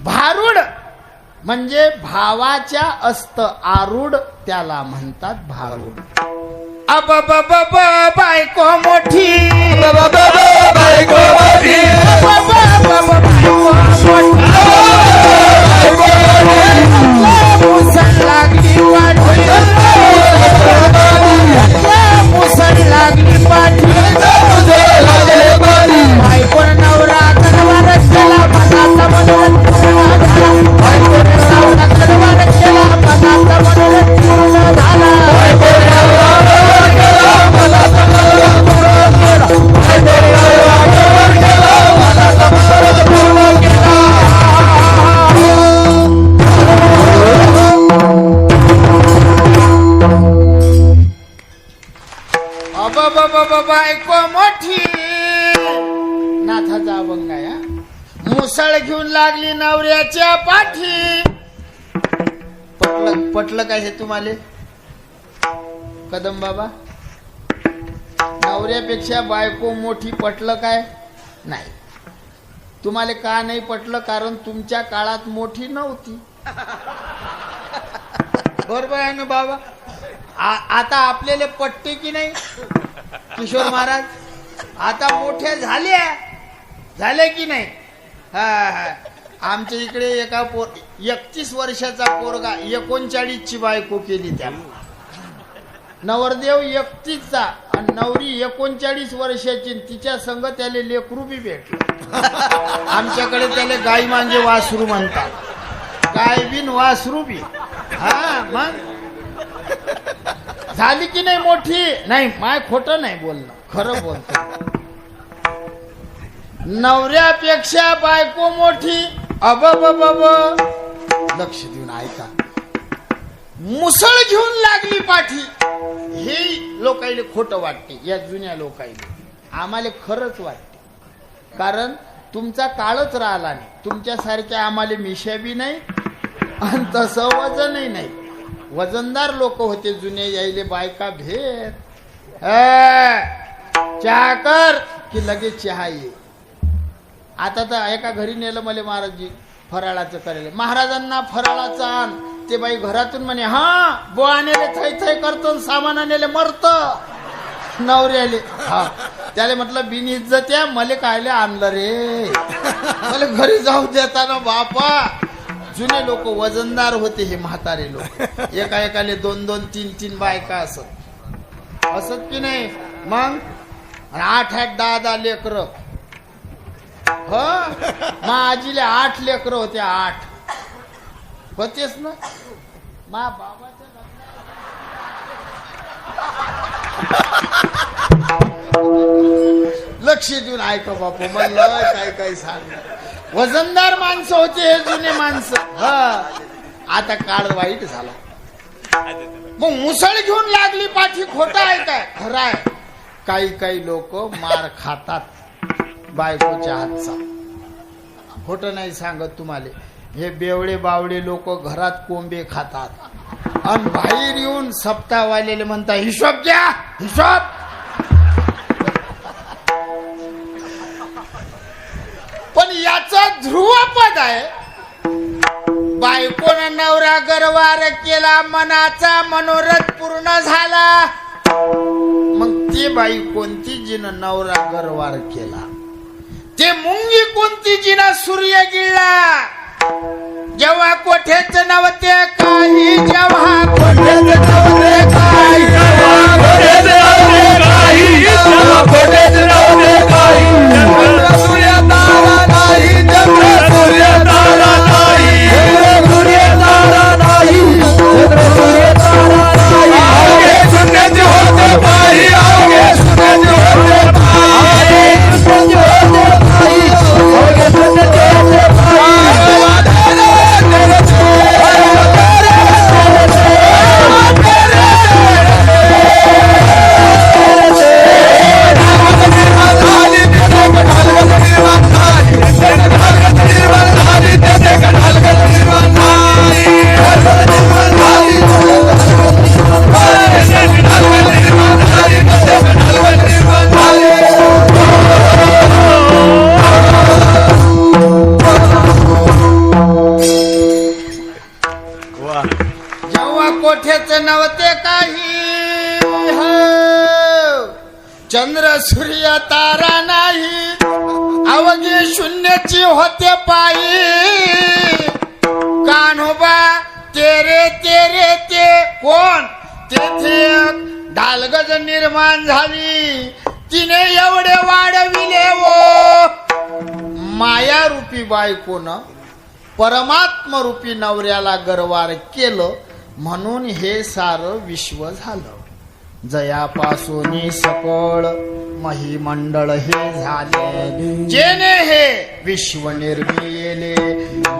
भारूड म्हणजे भावाच्या असत आरूढ, त्याला म्हणतात भारूड. अब बायको मोठी, बायको मोठी, मुसळ लागली पाठी, मुसळ लागली पाठी, बायको नवरा करवार केला, मनाचा मनोरथ पूर्ण झाला. बायको नवरा करवार केला, मनाचा मनोरथ पूर्ण झाला. बायको मोठी, नाथाचा अभंग आहे. मुसळ घेऊन लागली नवऱ्याच्या पाठी. पटलं काय हे तुम्हाला कदम बाबा? नवऱ्यापेक्षा बायको मोठी पटलं काय? नाही. तुम्हाला का नाही पटलं? कारण तुमच्या काळात मोठी नव्हती. बरोबर आहे ना बाबा? आता आपल्याला पटते की नाही किशोर महाराज? आता मोठ्या झाले की नाही? हा. आमच्या इकडे एका 31 वर्षाचा पोरगा 39 ची बायको केली. त्याला नवरदेव 31 चा आणि नवरी 39 वर्षाची. तिच्या संग त्याला लेकरू बी भेटलं. आमच्याकडे त्याला गाई मांगे वासरू म्हणतात. गाय बिन वासरू बी. हा मग झाली की नाही मोठी? नाही, माय खोटं नाही बोलणं, खरं बोलतो. नवऱ्यापेक्षा बायको मोठी. अब लक्ष देऊन ऐका. मुसळ घेऊन लागली पाठी. हे लोकांना खोटं वाटते, या जुन्या लोकांना. आम्हाला खरंच वाटते, कारण तुमचा काळच राहिला नाही. तुमच्यासारख्या आम्हाला मिशा बी नाही आणि तसं वजनही नाही. वजनदार लोक होते जुने. यायले बायका भेट, चहा कर की लगेच चहा ये. आता तर एका घरी नेलं मला महाराजजी फराळाचं करायला. महाराजांना फराळाचं आण. ते बाई घरातून म्हणे, हा बोळा नेले थै थै करतो, सामान नेले मरत नवऱ्याले. हा, त्याला म्हटलं बिन इज्जत या, मले कायले आणलं रे, मला घरी जाऊ देता ना बापा. जुने लोक वजनदार होते. हे म्हातारे लोक एकाले 2-2, 3-3 बायका असत की नाही? मग 8-8, 10-10 लेकर. हो, मा आजीले 8 लेकर होते. 8 होतेच ना. मा बाबाच्या लक्ष देऊन ऐका बापू. म्हणलं काय सांग. वजनदार माणसं होते हे जुने माणसं. आता काळ वाईट झाला. मग मुसळ घेऊन लागली पाठी. खोटं आहे काय? खरं आहे. काही लोक मार खातात बायकोच्या हातचा. खोटं नाही सांगत तुम्हाला. हे बेवडे बावडे लोक घरात कोंबे खातात आणि बाहेर येऊन सप्ताहवालेले म्हणतात, हिशोब घ्या, हिशोब. पण याचं ध्रुवपद आहे, बायकोनं नवरा गरवार केला, मनाचा मनोरथ पूर्ण झाला. मग ते बाई कोणती जिनं नवरा गरवार केला? ते मुंगी कोणती जिनं सूर्य गिळला? जेव्हा कोठेच नव्हते काही, जेव्हा कोठेच नव्हते काही, जेव्हा कोठेच नव्हते काही, जेव्हा कोठेच नव्हते काही, चंद्र सूर्य तारा नाही, चंद्र सूर्य तारा नाही, चंद्र सूर्य तारा नाही, चंद्र सूर्य तारा नाही. आगे सुन्नत होते पाही, आगे सुन्नत होते पाही, आगे सुन्नत होते पाही, आगे सुन्नत होते पाही. चंद्र सूर्य तारा नाही, अवघे शून्याची होते पायी. कान्होबा तेरे तेरे ते कोण, तेथे ढालगज निर्माण झाली, तिने एवढे वाढविले वो. माया रूपी बायकोनं परमात्म रूपी नवऱ्याला गरवार केलं, म्हणून हे सारं विश्व झालं. जयापासून सकळ महिमंडळ हे झाले, जेने हे विश्व निर्मिले,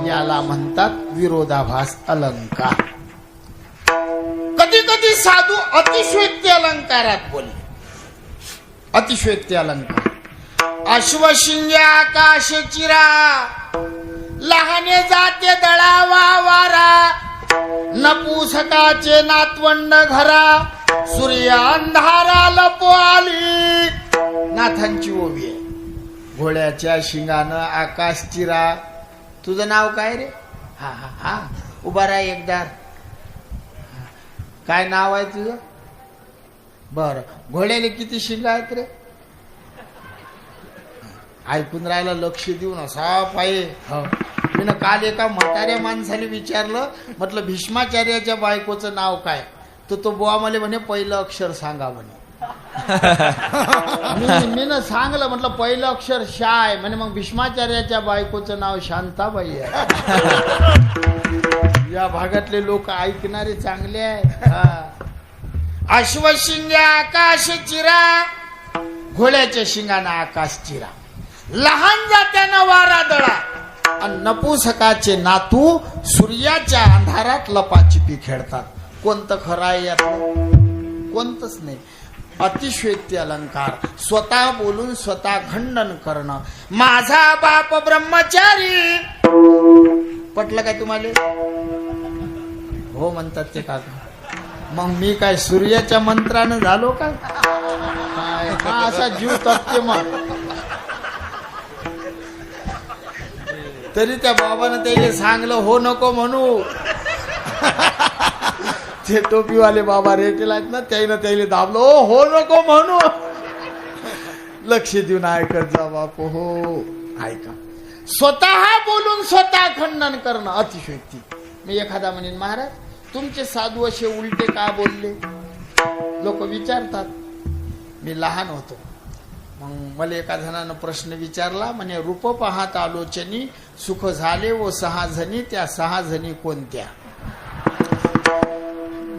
याला म्हणतात विरोधाभास अलंकार. कधी कधी साधू अतिशयोक्ती अलंकारात बोलले. अतिशयोक्ती अलंकार. अश्वशिंगे आकाश चिरा, लहाने जाते दळावा वारा, नपुसकाचे नातवंड घरा, सूर्य अंधारा लपो आली. नाथांची ओवी आहे. घोड्याच्या शिंगानं आकाश चिरा. तुझं नाव काय रे? हा हा हा, उभा राहा एकदा. काय नाव आहे तुझं? बर. घोड्याला किती शिंग आहेत रे? ऐकून राहायला लक्ष देऊन असा पाहिजे. मी काल एका म्हाताऱ्या माणसाने विचारलं, म्हटलं भीष्माचार्याच्या बायकोचं नाव काय? तो बुवा मला म्हणे पहिलं अक्षर सांगा म्हणे. मी ना सांगलं, म्हटलं पहिलं अक्षर शा आहे म्हणे. मग भीष्माचार्याच्या बायकोचं नाव शांताबाई आहे. या भागातले लोक ऐकणारे चांगले आहे. अश्वशिंगे आकाश चिरा, घोड्याच्या शिंगानं आकाश चिरा, लहान जात्यानं वारा दळा, आणि नपुसकाचे नातू सूर्याच्या अंधारात लपाछपी खेळतात. कोणतं खरं आहे यातलं? कोणतंच नाही. अतिशयोक्ती अलंकार. स्वतः बोलून स्वतः खंडन करणं. माझा बाप ब्रह्मचारी. पटलं काय तुम्हाला? हो म्हणतात ते काका. मग मी काय सूर्याच्या मंत्रानं झालो काय? हा असा जीव तपते मग. तरी त्या बाबानं त्याला सांगलं हो नको म्हणू. ते टोपीवाले बाबा रेटेल आहेत ना, त्याला दाबलो हो नको म्हणू. लक्ष देऊन ऐकत जा बापू. हो ऐका. स्वतः बोलून स्वतः खंडन करणं अतिशयोक्ती. मी एखादा म्हणेन, महाराज तुमचे साधू असे उलटे का बोलले? लोक विचारतात. मी लहान होतो, मग मला एका जणानं प्रश्न विचारला. म्हणे रूप पाहत आलोचनी, सुख झाले व 6 जणी, त्या 6 जणी कोणत्या?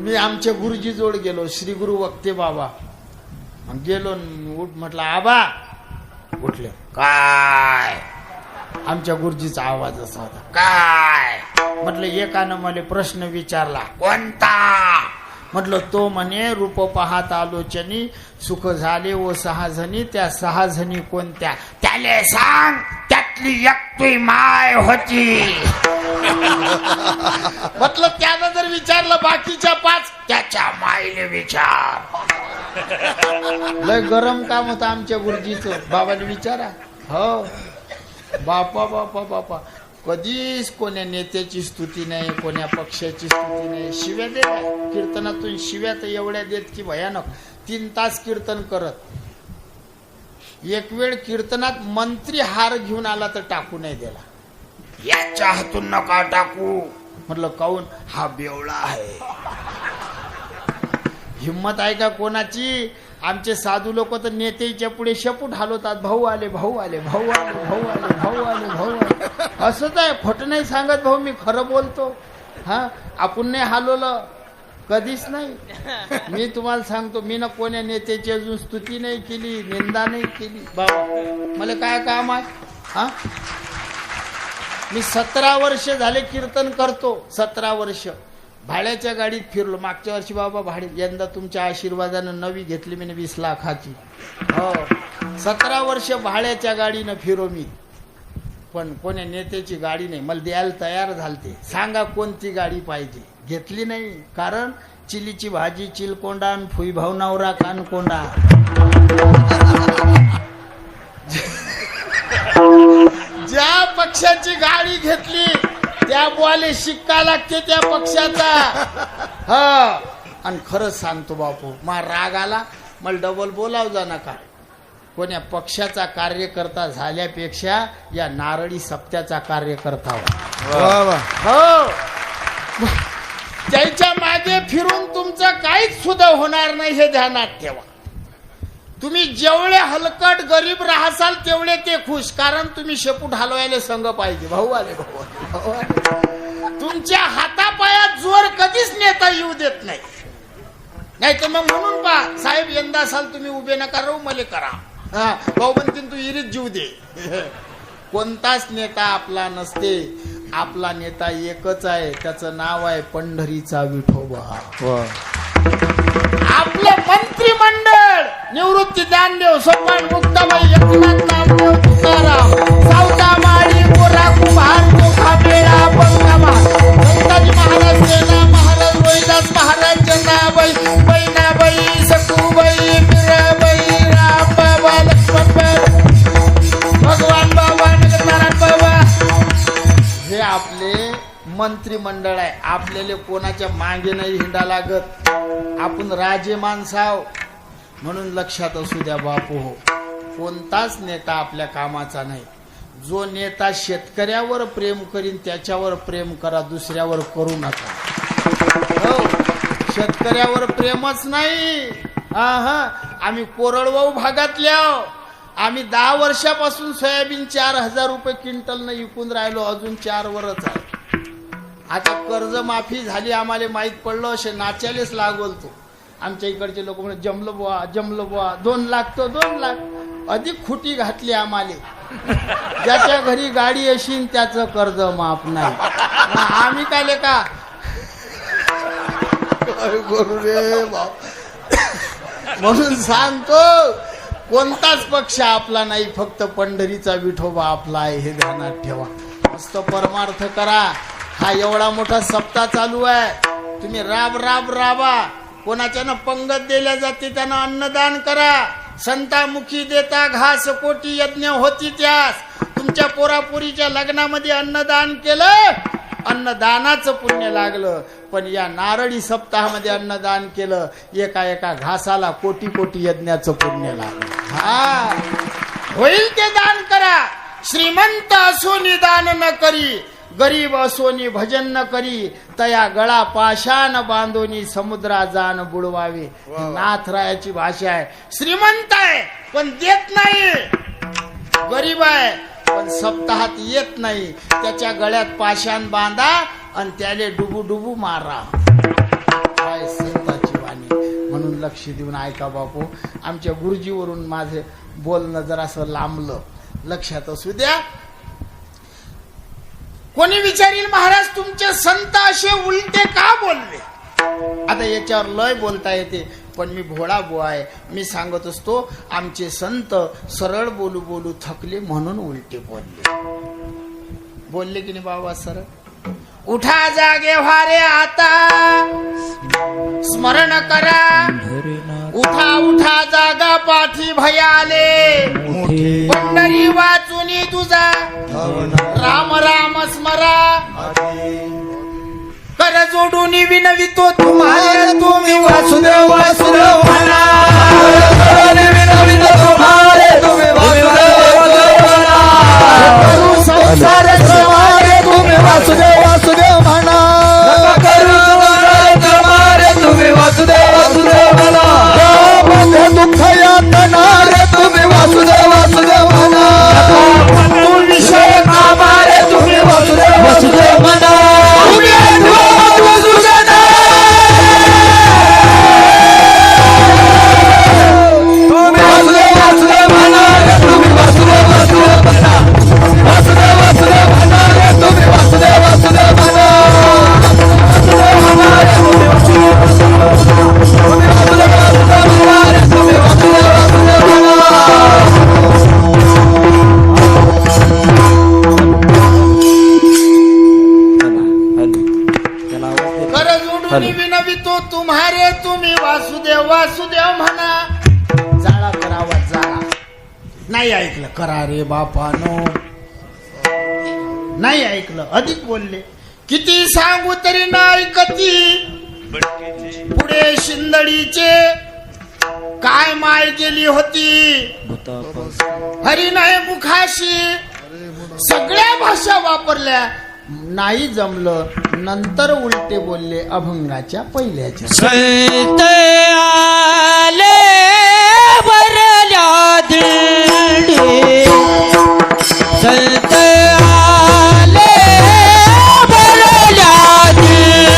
मी आमच्या गुरुजी जोड गेलो, श्री गुरु वक्ते बाबा. गेलो, म्हटलं आबा. उठले. काय? आमच्या गुरुजीचा आवाज असा होता. काय? म्हटलं एकानं मला प्रश्न विचारला. कोणता? म्हटलं तो म्हणे रूप पाहत आलोचनी, सुख झाले व 6 जणी, त्या 6 जणी कोणत्या? त्याले सांग त्यातली एकटी माय होती. म्हटलं त्यानं जर विचारलं बाकीच्या 5, त्याच्या मायले विचार. लय गरम काम होतं आमच्या गुरुजीचं. बाबाने विचारा. हो बापा बापा बापा. कधीच कोण्या नेत्याची स्तुती नाही, कोण्या पक्षाची स्तुती नाही. शिव्या देत कीर्तनातून. शिव्या तर एवढ्या देत की भयानक. 3 तास कीर्तन करत. एक वेळ कीर्तनात मंत्री हार घेऊन आला तर टाकू नाही दिला. याच्या हातून नका टाकू. म्हटलं काऊन? हा बेवळा आहे. हिम्मत आहे का कोणाची? आमचे साधू लोक तर नेत्याच्या पुढे शेपूट हलवतात. भाऊ आले, भाऊ आले, भाऊ आले, भाऊ आले, भाऊ आले, भाऊ आले. असंच आहे. खोट नाही सांगत भाऊ, मी खरं बोलतो. हा आपण नाही हलवलं कधीच नाही. मी तुम्हाला सांगतो, मी ना कोण्या नेत्याची अजून स्तुती नाही केली, निंदा नाही केली. बाबा मला काय काम आहे? हा मी 17 वर्ष झाले कीर्तन करतो. 17 वर्ष भाड्याच्या गाडीत फिरलो. मागच्या वर्षी बाबा भाडे, यंदा तुमच्या आशीर्वादानं नवी घेतली मी 20 लाखाची. हो 17 वर्ष भाड्याच्या गाडीनं फिरो मी. पण कोण्या नेत्याची गाडी नाही. मला द्यायला तयार झालते. सांगा कोणती गाडी पाहिजे. घेतली नाही. कारण चिलीची भाजी चिलकोंडा आणि फुईभाऊ नवरा कानकोंडा. ज्या पक्षाची गाडी घेतली त्या बुवाले शिक्का लागते त्या पक्षाचा. हा आणि खरंच सांगतो बापू, मा राग आला. मला डबल बोलाव जा नका. कोण्या पक्षाचा कार्यकर्ता झाल्यापेक्षा या नारळी सप्त्याचा कार्यकर्ता व्हा. हो, त्याच्या मागे फिरून तुमचं काहीच सुद्धा होणार नाही हे ध्यानात ठेवा. तुम्ही जेवढे हलकट गरीब राहसाल तेवढे ते खुश, कारण तुम्ही शेपूट हलवायला संघ पाहिजे. भाऊ आले, भाऊ आले. तुमच्या हातापायात जोर कधीच नेता येऊ देत नाही. नाही तर मग म्हणून पहा साहेब यंदा साल तुम्ही उभे नका राहू, मले करा. हा, भाऊ म्हणतील तू इरीत जीव दे. कोणताच नेता आपला नसते. आपला नेता एकच आहे, त्याचं नाव आहे पंढरीचा विठोबा. आपलं मंत्रिमंडळ निवृत्ती दानदेव, सोपान मुक्ताबाई, एकनाथ नामदेव, तुकाराम, सावता माळी, गोरा कुंभार, चोखा बेळा, बंगामा, दत्ताजी महाराज, सेना महाराज, रोहिदास महाराज, जनाबाई, बहिणाबाई, सखूबाई, मीराबाई, राम बाबा, लक्ष्मण, भगवान बाबा, नारायण बाबा, हे आपले मंत्रिमंडळ आहे. आपल्याला कोणाच्या मागे नाही हिंडा लागत. आपण राजे माणसाव, म्हणून लक्षात असू द्या बापू हो, कोणताच नेता आपल्या कामाचा नाही. जो नेता शेतकऱ्यावर प्रेम करीन त्याच्यावर प्रेम करा, दुसऱ्यावर करू नका. हो, शेतकऱ्यावर प्रेमच नाही. हा, आम्ही कोरडवाऊ भागातल्या, आम्ही 10 वर्षापासून सोयाबीन 4,000 रुपये क्विंटल न विकून राहिलो, अजून 4 वरच आहे. आता कर्जमाफी झाली, आम्हाला माहीत पडलं, असे नाच्यालेच लागवलतो. आमच्या इकडचे लोक म्हणजे जमलं बुवा 2 लाख तो 2 लाख अधिक खुटी घातली आम्हाला. ज्याच्या घरी गाडी अशीन त्याचं कर्ज माफ नाही. आम्ही काय लेका करू रे बाप. म्हणून सांगतो कोणताच पक्ष आपला नाही, फक्त पंढरीचा विठोबा आपला आहे, हे ध्यानात ठेवा. मस्त परमार्थ करा. हा एवढा मोठा सप्ताह चालू आहे, तुम्ही राबा. कोणाच्यानं पंगत दिल्या जाते त्यांना अन्नदान करा. संतामुखी देता घास कोटी यज्ञ होती त्यास. तुमच्या पोरापोरीच्या लग्नामध्ये अन्नदान केलं, अन्नदानाचं पुण्य लागलं. पण या नारळी सप्ताहामध्ये अन्नदान केलं, एका घासाला कोटी कोटी यज्ञाचं पुण्य लागलं. हा, होईल ते दान करा. श्रीमंत असोनी दान न करी, गरीब असोनी भजन न करी. तया गळा पाषाण बांधोनी समुद्रा जान बुडवावे. नाथरायाची भाषा आहे. श्रीमंत आहे पण देत नाही, गरीब आहे पण सप्ताहात येत नाही. त्याच्या गळ्यात पाषाण बांधा आणि त्याले डुबू मारा. काय संताची वाणी. म्हणून लक्ष देऊन ऐका बापू. आमच्या गुरुजीवरून माझे बोलणं जरासं लांबलं, लक्षात असू द्या. कोणी विचारील महाराज तुमचे संत असे उलटे का बोलले. आता याच्यावर लय बोलता येते, पण मी भोळा बुवा आहे. मी सांगत असतो आमचे संत सरळ बोलू थकले म्हणून उलटे बोलले की नाही बाबा सरळ. उठा जागे व्हारे आता स्मरण करा. उठा जागा पाठी भयाले. पंढरी वाचुनी तुझा राम स्मरा. कर जोडून विनवितो तुम्हाला तुम्ही वासुदेव म्हणा. विनवितो तुम्हाला तुम्ही वासुदेव म्हणा. संसार समारे तुम्ही वासुदेव म्हणा. तुम्ही वासुदेव म्हणा. दुःख यातनारे तुम्ही वासुदेव म्हणा. विषय कामारे तुम्ही वासुदेव म्हणा. विनवितो तुम्हारे तुम्ही वासुदेव म्हणा. जाळा करावा जाळा. नाही ऐकलं करा रे बापानो. नाही ऐकलं अधिक बोलले. किती सांगू तरी नाही ऐकती. पुढे शिंदडीचे काय माय केली होती हरी नाही मुखाशी, सगळ्या भाषा वापरल्या, नाही जमलं, नंतर उलटे बोलले अभंगाच्या पहिल्याच्या. संत आले वरल्या दिंडी, संत आले वरल्या दिंडी,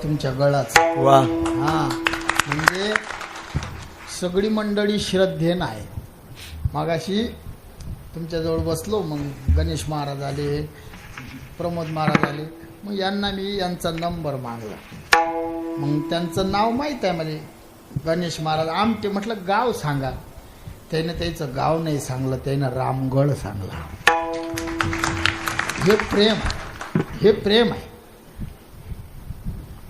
तुमच्या गळाच. वा. हा म्हणजे सगळी मंडळी श्रद्धेन आहे. मागाशी तुमच्याजवळ बसलो, मग गणेश महाराज आले, प्रमोद महाराज आले, मग यांना मी यांचा नंबर मागला. मग त्यांचं नाव माहीत आहे मला, गणेश महाराज आमटे. म्हटलं गाव सांगा, त्यानं त्याचं गाव नाही सांगलं, त्यानं रामगड सांगला. हे प्रेम, हे प्रेम आहे.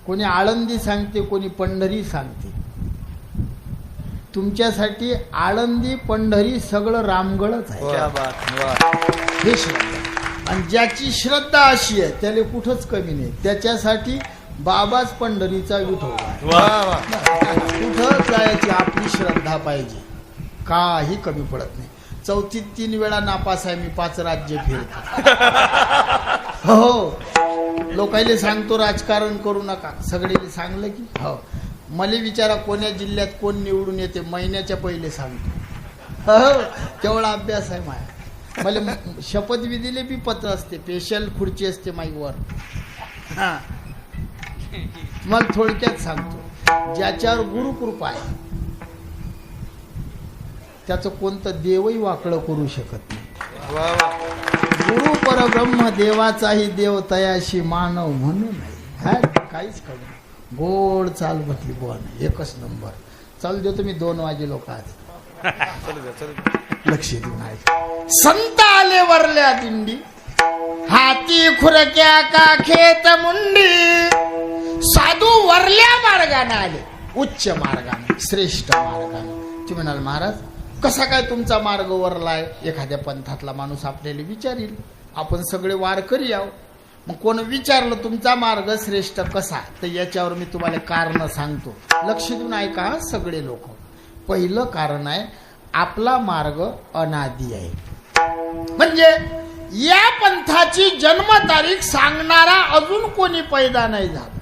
कोणी आळंदी सांगते, कोणी पंढरी सांगते. तुमच्यासाठी आळंदी पंढरी सगळं रामगडच आहे. हे श्रद्धा, आणि ज्याची श्रद्धा अशी आहे त्याला कुठंच कमी नाही. त्याच्यासाठी बाबाच पंढरीचा विठोबा. कुठं जायची आपली श्रद्धा पाहिजे, काही कमी पडत नाही. चौथीत 3 वेळा नापास आहे मी, 5 राज्य फिरतो. हो, लोकायले सांगतो राजकारण करू नका, सगळे सांगलं की हो. मला विचारा कोण्या जिल्ह्यात कोण निवडून येते, महिन्याच्या पहिले सांगतो. हो, तेवढा अभ्यास आहे माझा. मला शपथविधीले बी पत्र असते, स्पेशल खुर्ची असते माईवर. हा, मग थोडक्यात सांगतो, ज्याच्यावर गुरुकृपा आहे त्याचं कोणतं देवही वाकडं करू शकत नाही. गुरु परब्रह्म देवाचाही देव तयाशी मानव म्हणून नाही. काहीच करू गोड चाल म्हटली बोन, एकच नंबर. चाल देतो मी 2 वाजे लोक आज. लक्ष देऊन आहे. संत आले वरल्या दिंडी, हाती खुरक्या का खेत मुंडी, साधू वरल्या मार्गाने आले, उच्च मार्गाने, श्रेष्ठ मार्गाने. ते म्हणाल महाराज कसा काय तुमचा मार्ग वरलाय? एखाद्या पंथातला माणूस आपल्याला विचारील, आपण सगळे वारकरी आहो. मग कोण विचारलं तुमचा मार्ग श्रेष्ठ कसा, तर याच्यावर मी तुम्हाला कारण सांगतो. लक्ष देऊन ऐका हा सगळे लोक. पहिलं कारण आहे, आपला मार्ग अनादी आहे. म्हणजे या पंथाची जन्मतारीख सांगणारा अजून कोणी पैदा नाही झाला.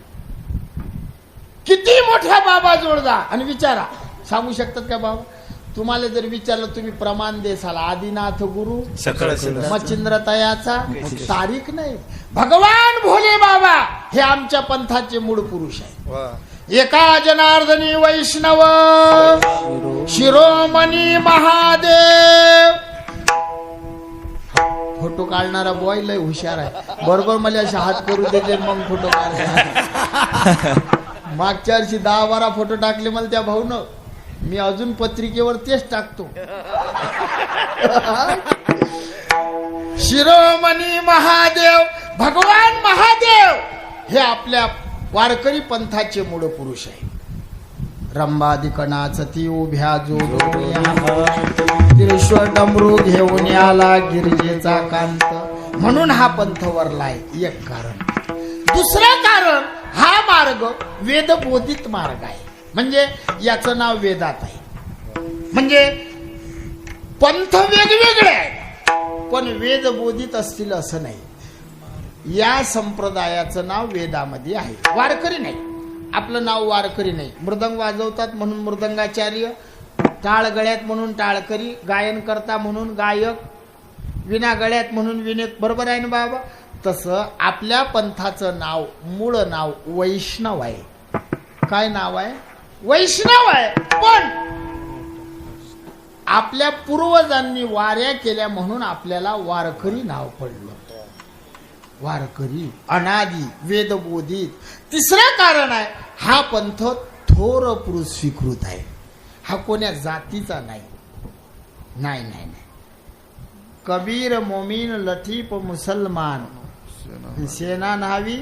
किती मोठ्या बाबा जोड जा आणि विचारा, सांगू शकतात का बाबा? तुम्हाला जर विचारलं तुम्ही प्रमाण देसाल, आदिनाथ गुरु मच्छिंद्र तयाचा तारीख नाही. भगवान भोले बाबा हे आमच्या पंथाचे मूळ पुरुष आहे. एका जनार्दनी वैष्णव शिरोमणी महादेव. फोटो काढणारा बॉय लय हुशार आहे. बरोबर मला असे हात करू देते मग फोटो काढ. मागच्या वर्षी 10-12 फोटो टाकले मला त्या भाऊनं. मी अजून पत्रिकेवर तेच टाकतो. शिरोमणी महादेव भगवान महादेव हे आपल्या वारकरी पंथाचे मूळ पुरुष आहे. रंबादिकणाच ती उभ्या जो डमरू घेऊन आला गिरिजेचा कांत, म्हणून हा पंथ वरलाय. एक कारण. दुसरं कारण, हा मार्ग वेदबोधित मार्ग आहे. म्हणजे याचं नाव वेदात आहे. म्हणजे पंथ वेगवेगळे आहेत पण वेदबोधित असतील असं नाही. या संप्रदायाचं नाव वेदामध्ये आहे. वारकरी नाही, आपलं नाव वारकरी नाही. मृदंग वाजवतात म्हणून मृदंगाचार्य, टाळ गळ्यात म्हणून टाळकरी, गायन करता म्हणून गायक, विना गळ्यात म्हणून विनेक. बरोबर आहे ना बाबा? तसं आपल्या पंथाचं नाव, मूळ नाव वैष्णव आहे. काय नाव आहे? वैष्णव आहे. पण आपल्या पूर्वजांनी वाऱ्या केल्या म्हणून आपल्याला वारकरी नाव पडलं. वारकरी अनादी वेदबोधित. तिसरं कारण आहे, हा पंथ थोर पुरुष स्वीकृत आहे. हा कोण्या जातीचा नाही. नाही नाही नाही. कबीर मोमीन लतीफ मुसलमान, सेना न्हावी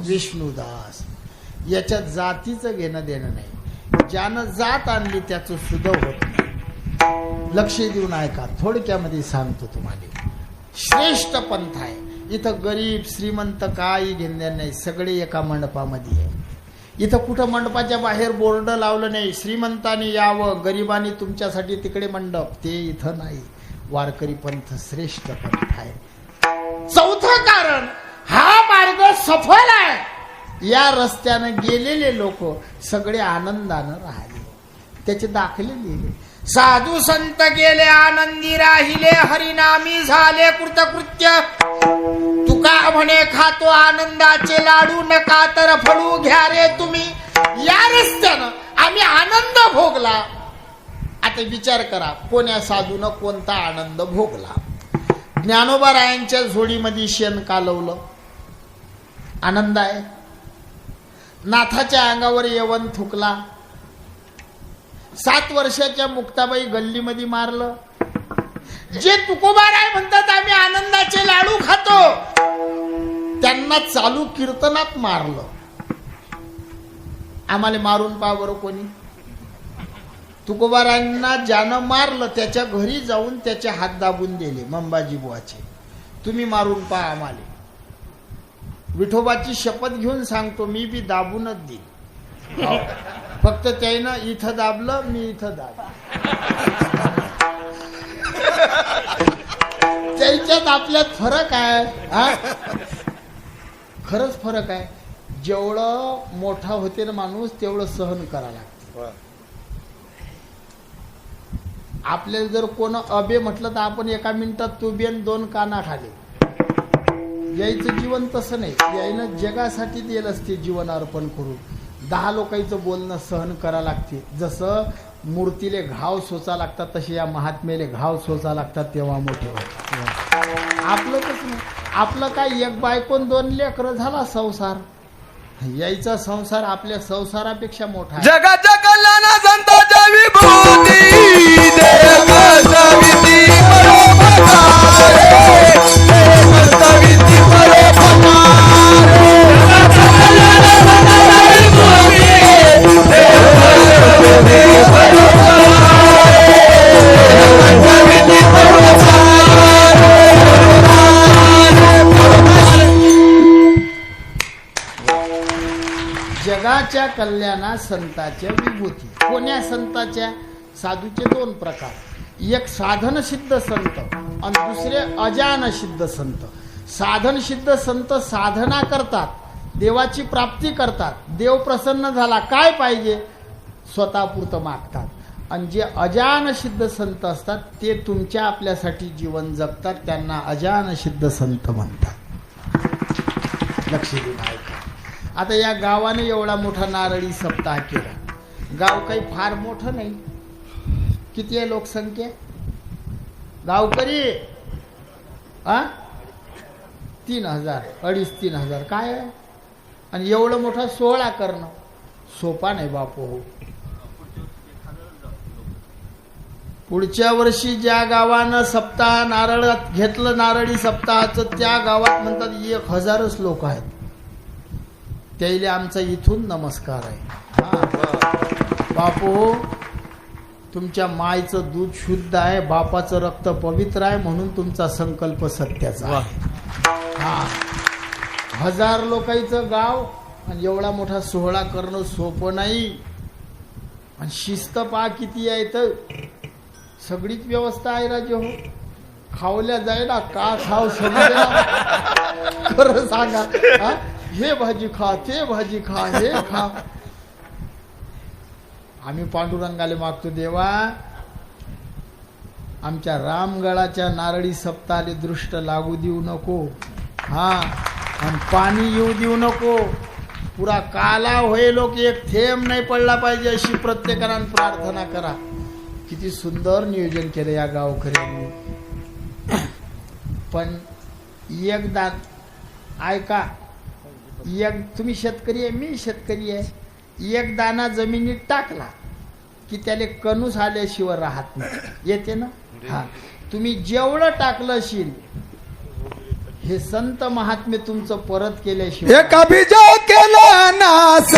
विष्णुदास. याच्यात जातीचं घेणं देणं नाही. ज्यानं जात आणली त्याचं सुद्धा होत नाही. लक्ष देऊन ऐका, थोडक्यामध्ये सांगतो तुम्हाला. श्रेष्ठ पंथ आहे. इथं गरीब श्रीमंत काही घेणं नाही. सगळे एका मंडपामध्ये आहे. इथं कुठं मंडपाच्या बाहेर बोर्ड लावलं नाही, श्रीमंतांनी यावं, गरिबांनी तुमच्यासाठी तिकडे मंडप. ते इथं नाही. वारकरी पंथ श्रेष्ठ पंथ आहे. चौथं कारण, हा मार्ग सफल आहे. या रस्त्यानं गेलेले लोक सगळे आनंदानं राहिले. त्याचे दाखले लिहिले. साधू संत गेले आनंदी राहिले, हरिनामी झाले कृतकृत्य. तुका म्हणे खातो आनंदाचे लाडू, नका तर फळू घ्या रे तुम्ही. या रस्त्यानं आम्ही आनंद भोगला. आता विचार करा, कोण्या साधूनं कोणता आनंद भोगला? ज्ञानोबा रायांच्या झोडीमध्ये शेण कालवलं, आनंद आहे. नाथाच्या अंगावर यवन थुकला. 7 वर्षाच्या मुक्ताबाई गल्लीमध्ये मारलं. जे तुकोबाराय म्हणतात आम्ही आनंदाचे लाडू खातो, त्यांना चालू कीर्तनात मारलं. आम्हाला मारून पहा बरं कोणी. तुकोबारायांना ज्यानं मारलं त्याच्या घरी जाऊन त्याचे हात दाबून दिले मंबाजी बुवाचे. तुम्ही मारून पहा आम्हाला. विठोबाची शपथ घेऊन सांगतो, मी बी दाबूनच देईन. फक्त त्यानं इथं दाबलं, मी इथं दाबलं. त्याच्यात आपल्यात फरक आहे. खरंच फरक आहे. जेवढं मोठा होते ना माणूस तेवढं सहन करावं लागतं. आपल्याला जर कोण अबे म्हटलं तर आपण एका मिनिटात तू बेन 2 काना खाले. यायचं जीवन तसं नाही. यायनं जगासाठी दिलं असते जीवन अर्पण करून. 10 लोकांचं बोलणं सहन करा लागते. जसं मूर्तीले घाव सोचा लागतात तसे या महात्मेले घाव सोचा लागतात, तेव्हा मोठे होतात. आपलं कसं नाही. आपलं काय, एक बायकोन 2 लेकरं झाला संसार. यायचा संसार आपल्या संसारापेक्षा मोठा आहे. जगाच्या कल्याणा संतांच्या विभूती देव सविती बरोबर कल्याणा संताच्या विभूती. कोण्या संताच्या? साधूचे दोन प्रकार, एक साधन सिद्ध संत आणि दुसरे अजान सिद्ध संत. साधन सिद्ध संत साधना करतात, देवाची प्राप्ती करतात, देव प्रसन्न झाला काय पाहिजे स्वतःपुरतं मागतात. आणि जे अजान सिद्ध संत असतात ते तुमच्या आपल्यासाठी जीवन जगतात, त्यांना अजान सिद्ध संत म्हणतात. लक्ष देऊन ऐका. आता या गावाने एवढा मोठा नारळी सप्ताह केला. गाव काही फार मोठं नाही. किती आहे लोकसंख्या? गावकरी 3,000, 2,500-3,000 काय आहे? आणि एवढं मोठा सोहळा करणं सोपा नाही बापू. हो, पुढच्या वर्षी ज्या गावानं सप्ताह नारळ घेतलं, नारळी सप्ताहाचं, त्या गावात म्हणतात 1,000च लोक आहेत. त्याला आमचा इथून नमस्कार आहे. बापू, तुमच्या मायचं दूध शुद्ध आहे, बापाचं रक्त पवित्र आहे, म्हणून तुमचा संकल्प सत्याचा आहे. 1,000 लोकांचं गाव आणि एवढा मोठा सोहळा करणं सोपं नाही. आणि शिस्त पहा किती आहे. तर सगळीच व्यवस्था आहे राजे. हो, खावल्या जायला का खाव समजा खरं सांगा. हे भाजी खा, ते भाजी खा, हे खा. आम्ही पांडुरंगाले मागतो, देवा आमच्या रामगडाच्या नारळी सप्ताहाले दृष्ट लागू देऊ नको. आणि पाणी येऊ देऊ नको. पुरा काला होय लोक एक थेंब नाही पडला पाहिजे अशी प्रत्येकानं प्रार्थना करा. किती सुंदर नियोजन केलं या गावकऱ्यांनी. पण एकदा ऐका, तुम्ही शेतकरी आहे, मी शेतकरी आहे. एक दाना जमिनीत टाकला की त्याला कणूस आल्याशिवाय राहत नाही. येते ना? तुम्ही जेवढं टाकलं असेल हे संत महात्मे तुमचं परत केल्याशिवाय एका बीजा केला नास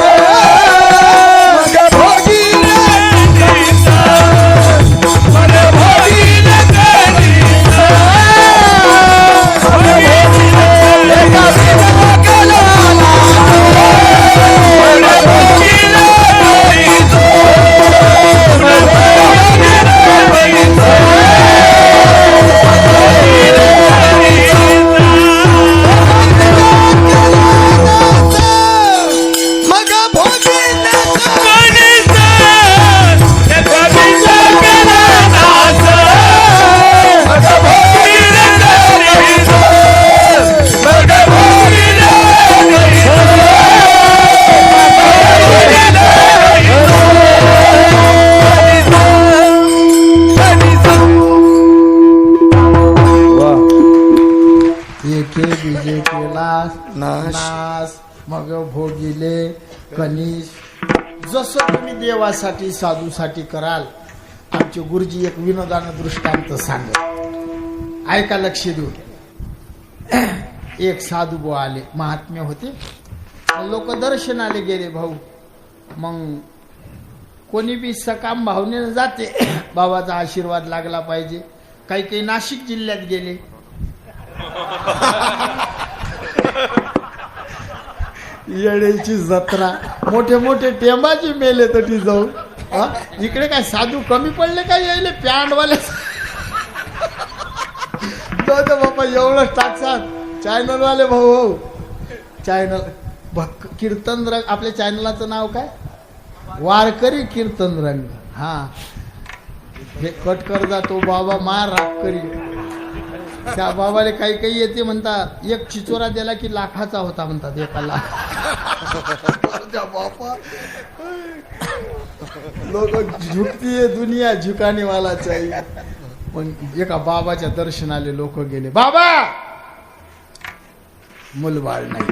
नास मग भोगिले कनिश. जसं तुम्ही देवासाठी साधूसाठी कराल. आमचे गुरुजी एक विनोदानं दृष्टांत सांगत, ऐका लक्ष देऊ. एक साधू बुवा आले, महात्म्य होते. लोक दर्शनाले गेले भाऊ. मग कोणी बी सकाम भावनेनं जाते, बाबाचा आशीर्वाद लागला पाहिजे. काही काही नाशिक जिल्ह्यात गेले. येड्याची जत्रा, मोठे मोठे टेंबाची मेले तटी जाऊ. इकडे काय साधू कमी पडले काय? यायले पॅन्टवाले बापा एवढंच टाकसात. चॅनलवाले भाऊ हो, चॅनल कीर्तन रंग. आपल्या चॅनलाचं नाव काय? वारकरी कीर्तन रंग. हे कट कर जातो बाबा मार राग करी. त्या बाबाले काही काही येते म्हणतात. एक चिचोरा दिला की लाखाचा होता म्हणतात, एका लाख. बापा लोक झुकती है दुनिया, झुकाने वाला चाहिए. पण एका बाबाच्या दर्शनाले लोक गेले. बाबा मुलबाळ नाही.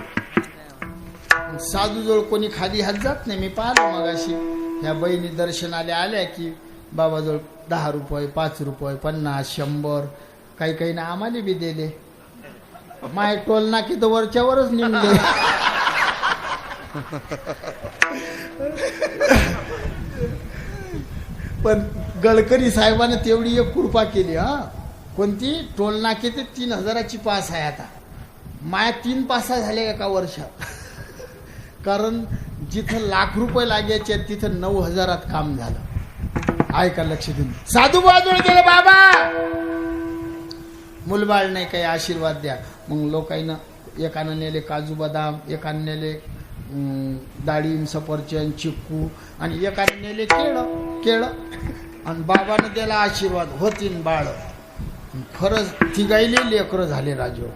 साधूजवळ कोणी खाली हात जात नाही. मी पाहिलं मगाशी ह्या बहिणी दर्शनाले आल्या की बाबाजवळ 10 रुपये, 5 रुपये, 50, 100 काही काही ना आम्हाला बी दिले. माय टोल नाकी तर वरच्या वरच निघले. पण गडकरी साहेबांनी तेवढी एक कृपा केली. कोणती? टोल नाके ते 3,000ची पास आहे आता. माया 3 पासा झाले एका वर्षात. कारण जिथं लाख रुपये लागायचे तिथं 9,000 काम झालं. ऐका लक्ष देऊन. साधू बाजूला गेले, बाबा मुलबाळ नाही काही आशीर्वाद द्या. मग लोकांना एकानं नेले काजू बदाम, एकानं नेले डाळिंब सफरचंद चिक्कू आणि एकानं नेले केळं आणि बाबानं दिला आशीर्वाद, होतीन बाळ. खरंच तिघाईले लेकरं झाले राजू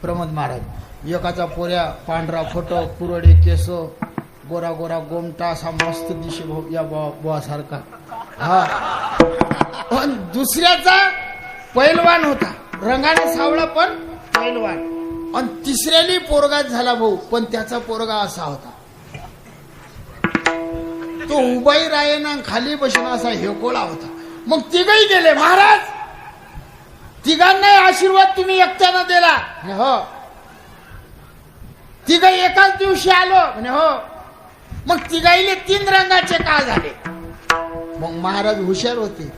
प्रमोद महाराज. एकाचा पोऱ्या पांढरा फोटो, कुरडे केस, गोरा गोरा गोमटा, असा मस्त दिशे या बुवासारखा. हा. पण दुसऱ्याचा पैलवान होता, रंगाने सावळा पण पैलवान. आणि तिसऱ्याली पोरगाच झाला भाऊ, पण त्याचा पोरगा असा होता, तो उभाही रायना खाली बसून असा हेकोळा होता. मग तिघही गेले, महाराज तिघांना आशीर्वाद तुम्ही एकट्यानं दिला. हो. तिघही एकाच दिवशी आलो म्हणे. हो. मग तिघाईले 3 रंगाचे का झाले? मग महाराज हुशार होते.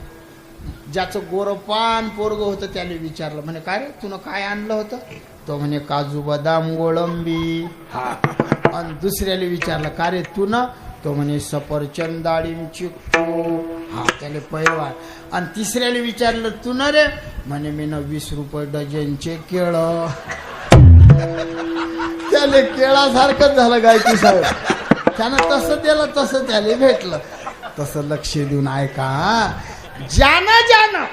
ज्याचं गोरपान पोरग होतं त्याला विचारलं, म्हणे काय रे तुनं काय आणलं होतं? तो म्हणे काजू बदाम गोळंबी. हा. आणि दुसऱ्याला विचारलं का रे तू न? तो म्हणे सफरचंद डाळिंब चिक्कू. हा. त्याला पैलवान. आणि तिसऱ्याला विचारलं तू न रे? म्हणे मी 20 रुपये डझनचे केळं. त्याला केळासारखंच झालं गायकी साहेब. त्यानं तसं दिलं तसं त्याला भेटलं. तसं लक्ष देऊन ऐका. ज्यानं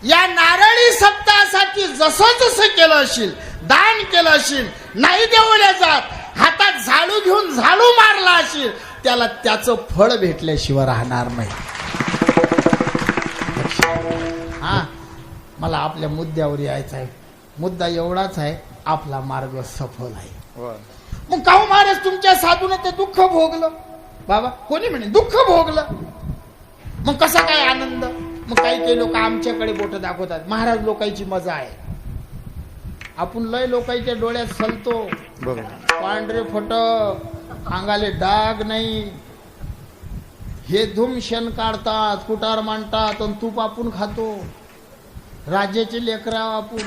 या नारळी सप्ताहासाठी जसं जसं केलं असेल, दान केलं असेल, नाही देवल्या जात, हातात झाडू घेऊन झाडू मारला असेल, त्याला त्याचं फळ भेटल्याशिवाय राहणार नाही. हा. मला आपल्या मुद्द्यावर यायचं आहे. मुद्दा एवढाच आहे, आपला मार्ग सफल आहे. मग काहू महाराज तुमच्या साधून ते दुःख भोगलं? बाबा कोणी म्हणे दुःख भोगलं, मग कसा काय आनंद? मग काही काही लोक आमच्याकडे बोट दाखवतात, महाराज लोकांची मजा आहे. आपण लय लोकांच्या डोळ्यात सलतो, पांढरे फटक, अंगाले डाग नाही, हे धूम शेण काढतात, कुटार मांडतात आणि तूप आपण खातो. राज्याचे लेकरा आपण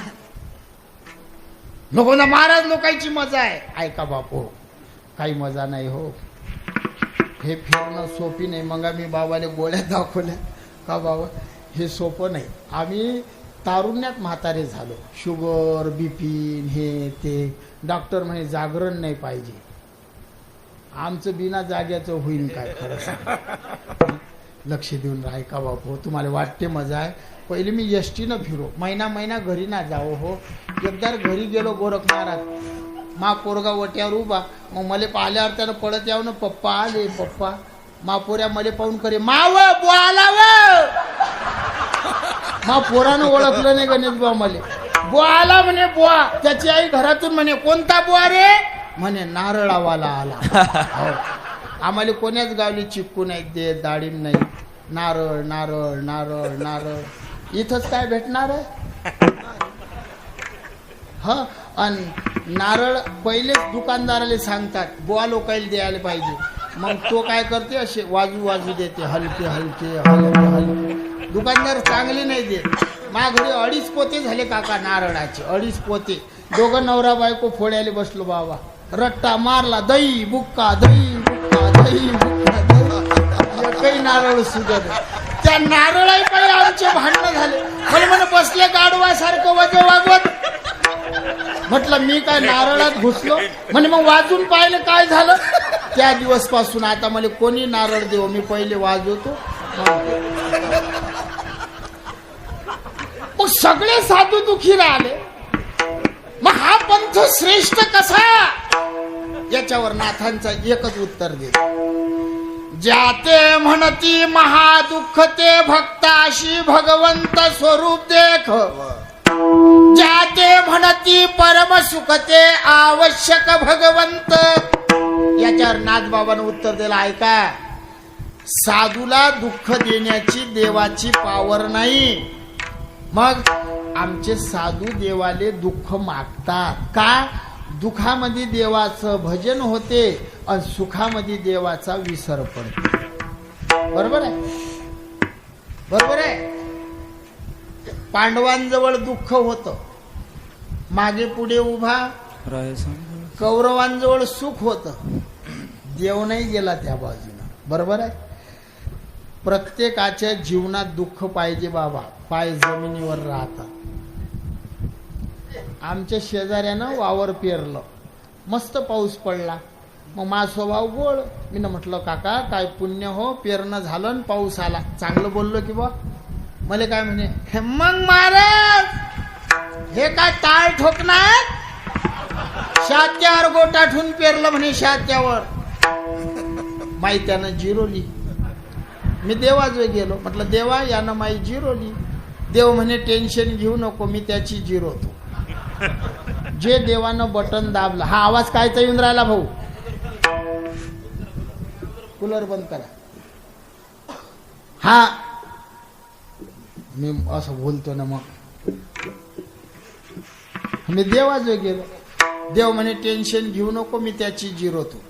नको ना. महाराज लोकांची मजा आहे. ऐका बापू, काही मजा नाही हो. हे फिरणं सोपी नाही. मग आम्ही बाबाला गोळ्या दाखवल्या का बाबा हे सोपं नाही. आम्ही तारुण्यात म्हातारे झालो, शुगर बीपी हे ते. डॉक्टर म्हणे जागरण नाही पाहिजे. आमचं बिना जाग्याचं होईल काय खरं सांग. लक्ष देऊन राहा का बापू. तुम्हाला वाटते मजा आहे. पहिले मी एसटीनं फिरो, महिना घरी ना जाओ हो. एकदा घरी गेलो गोरख महाराज, मा पोरगा वट्यावर उभा. मग मला पाहिल्यावर त्यानं पडत यावं ना, पप्पा आले पप्पा. मा पोऱ्या मले पाहून करे माव बोला व. मा पोरानं ओळखलं नाही गणेश बुवा मले. बुवा आला म्हणे बुवा. त्याची आई घरातून म्हणे कोणता बुवा रे? म्हणे नारळावाला आला. हो. आम्हाला कोण्याच गावली चिक्कू नाही देत, डाळिंब नाही, नारळ नारळ नारळ नारळ. इथंच काय भेटणार आहे? हा. आणि नारळ पहिलेच दुकानदाराला सांगतात बुवा लोकायला द्यायला पाहिजे. मग तो काय करते असे वाजू देते, हलके हलके हलके हलके. दुकानदार चांगले नाही देत. माझ्या घरी 2.5 पोते झाले काका नारळाचे, 2.5 पोते. दोघं नवरा बायको फोड्याला बसलो बाबा. रट्टा मारला, दही बुक्का दही बुक्का दही बुक्का दही. एकही नारळ सुगत. त्या नारळाही पाहिजे आमचे भांडणं झाले. मला म्हणे बसले गाडवासारखं वजे वागवत. म्हटलं मी काय नारळात घुसलो? म्हणे मग वाजून पाहिलं काय झालं? त्या दिवस पासून आता मला कोणी नारळ देऊ, मी पहिले वाजवतो. मग सगळे साधू दुखी राहिले. मग हा पंथ श्रेष्ठ कसा? याच्यावर नाथांचा एकच उत्तर दे. ज्याते म्हणती महादुःख ते भक्ताशी भगवंत स्वरूप देख. ज्याते म्हणती परम सुख ते आवश्यक भगवंत. याच्यावर नाथबाबानं उत्तर दिलं. ऐका, साधूला दुःख देण्याची देवाची पावर नाही. मग आमचे साधू देवाले दुःख मागतात का? दुःखामध्ये देवाचं भजन होते आणि सुखामध्ये देवाचा विसर पडतो. बरोबर आहे? बरोबर आहे. पांडवांजवळ दुःख होतं, मागे पुढे उभा. कौरवांजवळ सुख होतं, देव नाही गेला त्या बाजूनं. बरोबर आहे. प्रत्येकाच्या जीवनात दुःख पाहिजे बाबा. पाय जमिनीवर राहतात. आमच्या शेजाऱ्यानं वावर पेरलं, मस्त पाऊस पडला. मग माझा स्वभाव गोड. मी म्हटलं काका काय पुण्य हो, पेरणं झालं आणि पाऊस आला. चांगलं बोललो की बा. मला काय म्हणे, हे मग महाराज हे काय टाळ ठोकणार, शात्यावर गोटाठून पेरलं म्हणे शात्यावर. माई त्यानं जिरोली. मी देवाजवळ गेलो. म्हटलं देवा यानं माई जिरोली. देव म्हणे टेन्शन घेऊ नको, मी त्याची जिरोतो. जे देवानं बटन दाबलं. हा आवाज कायचा येऊन राहिला भाऊ? कूलर बंद करा. हा मी असं बोलतो ना. मग मी देवाजवळ गेलो. देव म्हणे टेन्शन घेऊ नको, मी त्याची जिरोतो.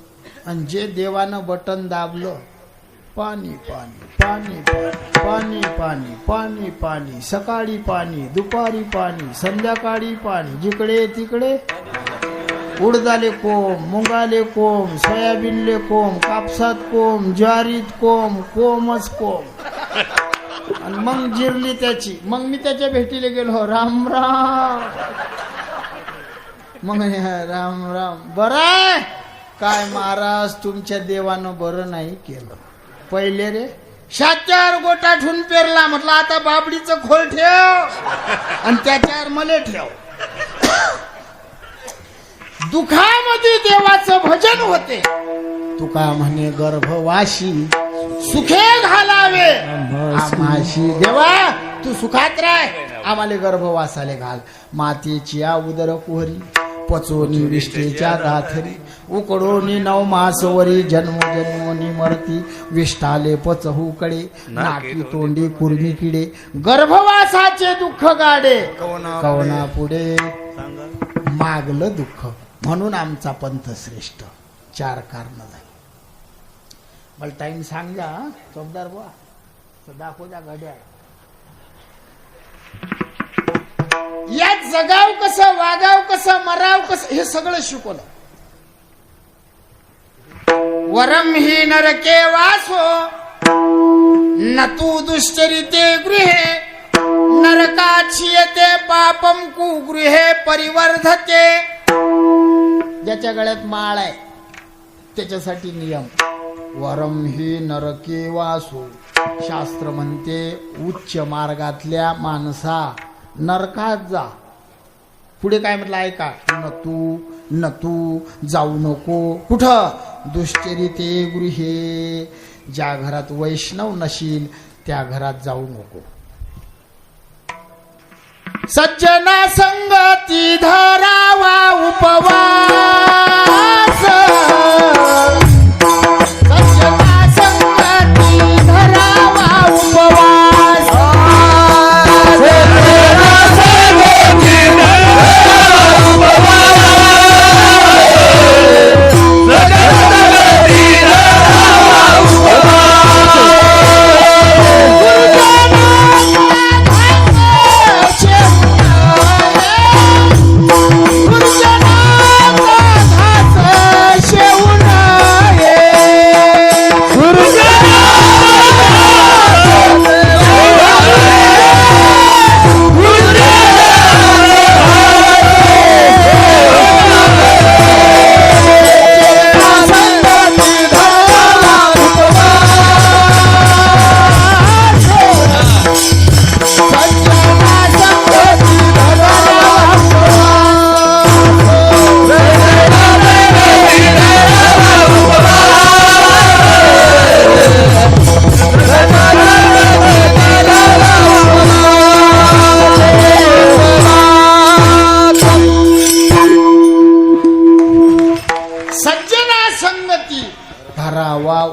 आणि जे देवानं बटन दाबलं, पाणी पाणी पाणी पाणी पाणी पाणी पाणी, सकाळी पाणी, दुपारी पाणी, संध्याकाळी पाणी, जिकडे तिकडे. उडदाले कोंब, मुंगाले कोंब, सोयाबीनले कोंब, कापसात कोंब, ज्वारीत कोंब, कोंबच कोंब. आणि मग जिरली त्याची. मग मी त्याच्या भेटीला गेलो. राम राम. मग राम राम. बरं काय महाराज तुमच्या देवानं बरं नाही केलं. पहिले रे शात्यावर गोटाठून पेरला. म्हटलं आता बाबडीचं खोल ठेव आणि त्याच्यावर मले ठेव. दुःखामध्ये देवाचं भजन होते. तुका म्हणे गर्भवाशी सुखे घालावे आम्हाशी. देवा तू सुखात राह, आम्हाला गर्भवासाले घाल. मातेची उदर कुहरी, पचोनी विष्ठेच्या दाथरी, उकडोनी 9 मासवरी, जन्मोनी मरती, विष्ठाले पचहू कडे, नाकी तोंडी कुर्मी किडे, गर्भवासाचे दुःख गाडे, कवना पुढे मागलं दुःख. म्हणून आमचा पंथ श्रेष्ठ. 4 कारण झाली. मला टाइम सांग जा चौकदार बुवा, दाखव द्या घड्याळ. यात जगाव कसं, वागाव कसं, मराव कसं, हे सगळं शिकवलं. वरम ही नरके वासो न तू दुश्चरिते गृहे, नरकाची येते पापम कुगृहे परिवर्धते. ज्याच्या गळ्यात माळ आहे त्याच्यासाठी नियम. वरम ही नरके वासो, शास्त्र म्हणते उच्च मार्गातल्या माणसा नरकात जा. पुढे काय म्हटलं ऐका. न तू जाऊ नको. कुठं? दुश्चरिते गृहे, ज्या घरात वैष्णव नशील त्या घरात जाऊ नको. सज्जना संगती धरावा उपवास, सज्जना संगती धरावा उपवास,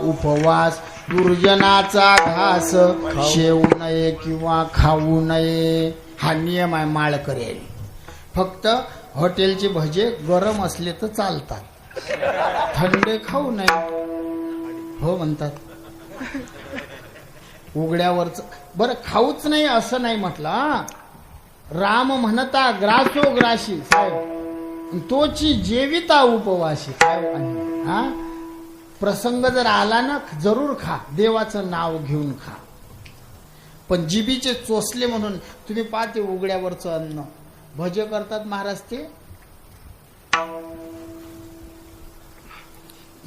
उपवास. दुर्जनाचा घास शेवू नये किंवा खाऊ नये, हा नियम आहे माळकरी. फक्त हॉटेलचे भजे गरम असले तर चालतात, थंडे खाऊ नये. हो म्हणतात. उघड्यावरच बरं खाऊच नाही असं नाही म्हटलं. राम म्हणता ग्रासो ग्राशी साहेब, तोची जेविता उपवाशी साहेब. हा प्रसंग जर आला ना जरूर खा, देवाचं नाव घेऊन खा. पण जिबीचे चोचले म्हणून तुम्ही पाहते उघड्यावरचं अन्न भजे करतात महाराज. ते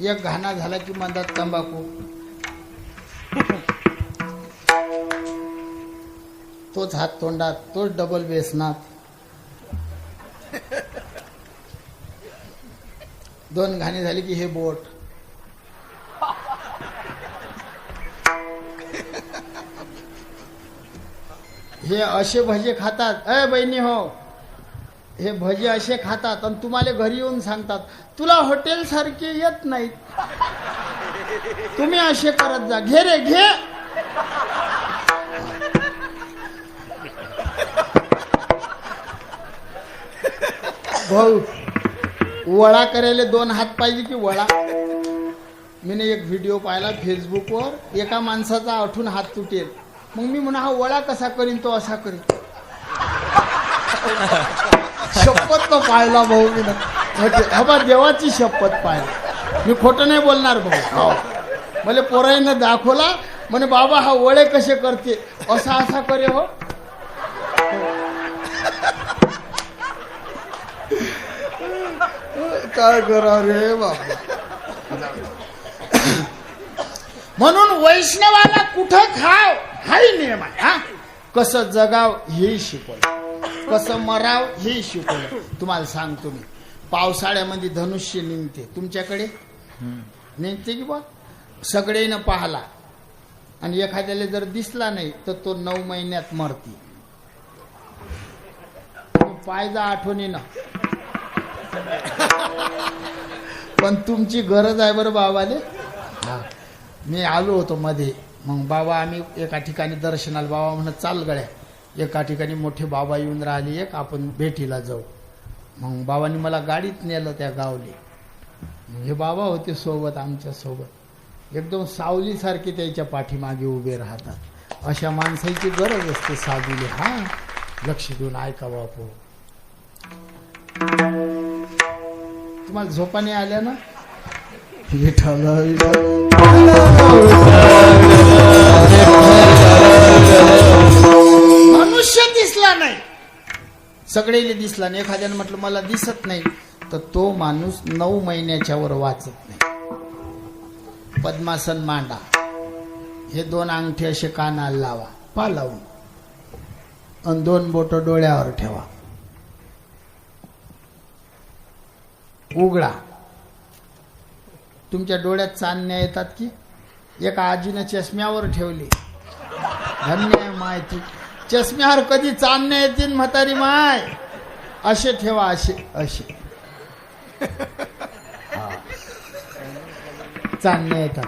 एक घाणा झाला की म्हणतात तंबाखू, तोच हात तोंडात, तोच डबल बेसनात, 2 घाणी झाली की हे बोट. हे असे भजे खातात. अय बहिणी हो, हे भजे असे खातात आणि तुम्हाला घरी येऊन सांगतात तुला हॉटेल सारखे येत नाहीत, तुम्ही असे करत जा, घे रे घे. भाऊ वळा करायला 2 हात पाहिजे की वळा. मी एक व्हिडिओ पाहिला फेसबुकवर, एका माणसाचा आठून हात तुटेल. मग मी म्हणा हा वळा कसा करीन, तो असा करीन. शपथ तो पाहिला भाऊ मी, हबा देवाची शपथ पाहिला. मी खोटं नाही बोलणार भाऊ. मला पोराईनं दाखवला, म्हणे बाबा हा वळे कसे करते, असा असा करे हो. काय करा रे बाबा. म्हणून वैष्णवाला कुठं खाव हाही नियम आहे. हा कसं जगाव हेही शिकवलं, कसं मराव हेही शिकवलं. तुम्हाला सांगतो मी, पावसाळ्यामध्ये धनुष्य निघते तुमच्याकडे, निघते की बा सगळेनं पाहला आणि एखाद्याला जर दिसला नाही तर तो 9 महिन्यात मरती. पायजा आठवणीनं. पण तुमची गरज आहे बरं बाबाले. मी आलो होतो मध्ये, मग बाबा आम्ही एका ठिकाणी दर्शनाला, बाबा म्हणत चाल गड्या, एका ठिकाणी मोठे बाबा येऊन राहिले, एक आपण भेटीला जाऊ. मग बाबांनी मला गाडीत नेलं त्या गावले. हे बाबा होते सोबत, आमच्या सोबत, एकदम सावलीसारखे त्याच्या पाठीमागे उभे राहतात. अशा माणसाची गरज असते साधूले. हा लक्ष देऊन ऐका बापू. तुम्हाला झोपाने आल्या ना, विठ्ठल मनुष्य दिसला नाही, सगळेले दिसला नाही. एखाद्याने म्हटलं मला दिसत नाही, तर तो माणूस 9 महिन्याच्या वर वाचत नाही. पद्मासन मांडा, हे 2 अंगठे असे कानाला लावा, पा लावून, आणि 2 बोट डोळ्यावर ठेवा, उघडा. तुमच्या डोळ्यात चांदण्या येतात की. एका आजीनं चष्म्यावर ठेवली, धन्य आहे माहिती, चष्म्यावर कधी चांदण्या येतील म्हातारी माय. असे ठेवा, असे असे चांदण्या येतात.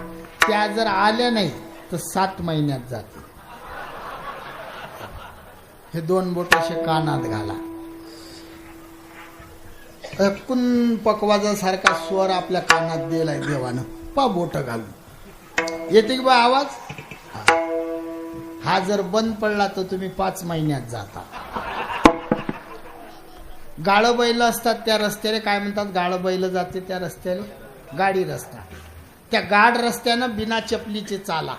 त्या जर आल्या नाही तर 7 महिन्यात जाते. हे 2 बोट असे कानात घाला. ऐकून पकवाजासारखा स्वर आपल्या कानात दिलाय देवानं, पा बोट घालून. येते की बा आवाज. हा जर बंद पडला तर तुम्ही 5 महिन्यात जाता. गाळ बैल असतात त्या रस्त्याने, काय म्हणतात, गाळ बैल जाते त्या रस्त्याने, गाडी रस्ता. त्या गाड रस्त्यानं बिना चपलीचे चाला,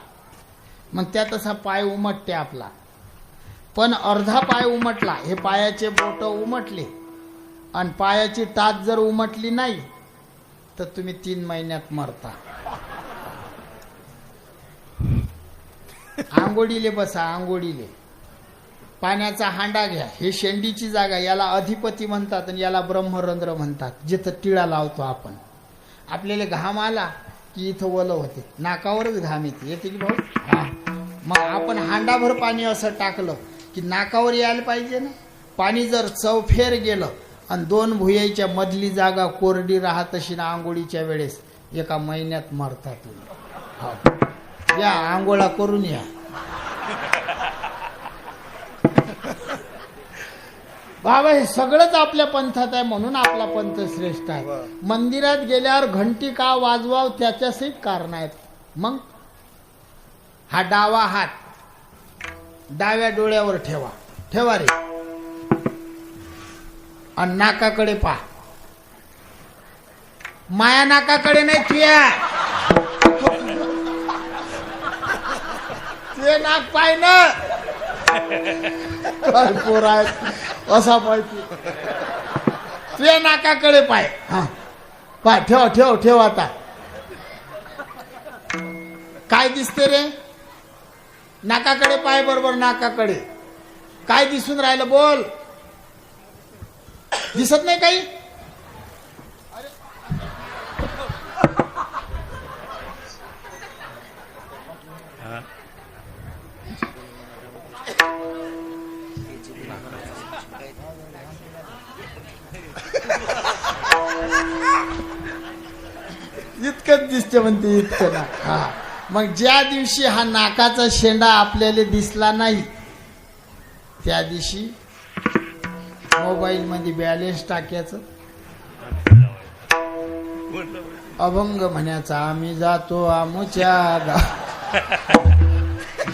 मग त्यात असा पाय उमटते आपला. पण अर्धा पाय उमटला, हे पायाचे बोट उमटले आणि पायाची टाच जर उमटली नाही तर तुम्ही 3 महिन्यात मरता. आंघोळीले बसा, आंघोळीले पाण्याचा हांडा घ्या. हे शेंडीची जागा, याला अधिपती म्हणतात आणि याला ब्रह्मरंध्र म्हणतात, जिथं टिळा लावतो आपण. आपल्याला घाम आला की इथं वलं होते, नाकावरच घाम येते की भाऊ. हा, मग आपण हांडाभर पाणी असं टाकलं की नाकावर यायला पाहिजे ना. पाणी जर चौफेर गेलं आणि 2 भुयाच्या मधली जागा कोरडी राहत अशी ना आंघोळीच्या वेळेस, 1 महिन्यात मरता तुम्ही. या आंघोळा करून या. बाबा हे सगळंच आपल्या पंथात आहे, म्हणून आपला पंथ श्रेष्ठ आहे. मंदिरात गेल्यावर घंटी का वाजवाव त्याच्यासही कारण आहेत. मग हा डावा हात डाव्या डोळ्यावर ठेवा, ठेवा रे, आणि नाकाकडे पहा. माया नाकाकडे नाही, तुया तुझे नाक पाय ना काय पोर आहेत असा पाहिजे तुझ्या नाकाकडे पाय हा पाय ठेव ठेव ठेव आता काय दिसते रे नाकाकडे पाय बरोबर नाकाकडे काय दिसून राहिलं बोल दिसत नाही काही इतकंच दिसते म्हणते इतकं ना हा मग ज्या दिवशी हा नाकाचा शेंडा आपल्याला दिसला नाही त्या दिवशी मोबाईल मध्ये बॅलेन्स टाकायचं अभंग म्हणायचा आम्ही जातो आमुच्या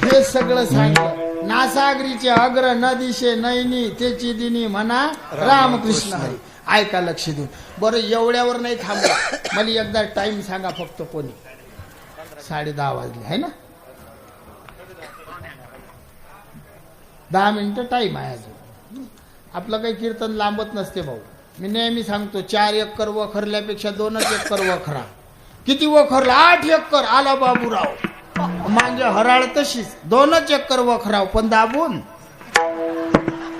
हे सगळं सांगलं नासागरीचे अग्र नदीशे नैनी त्याची दिनी म्हणा रामकृष्ण हरी ऐका लक्ष देऊन बरं एवढ्यावर नाही थांबलं मला एकदा टाइम सांगा फक्त कोणी 10:30 वाजले आहे ना 10 मिनिटं टाइम आहे अजून आपलं काही कीर्तन लांबत नसते भाऊ मी नेहमी सांगतो 4 एकर वखरल्यापेक्षा 2च एकर वखरा किती वखरला 8 एकर आला बाबूराव म्हणजे हराळ तशीच 2च एकर वखराव पण दाबून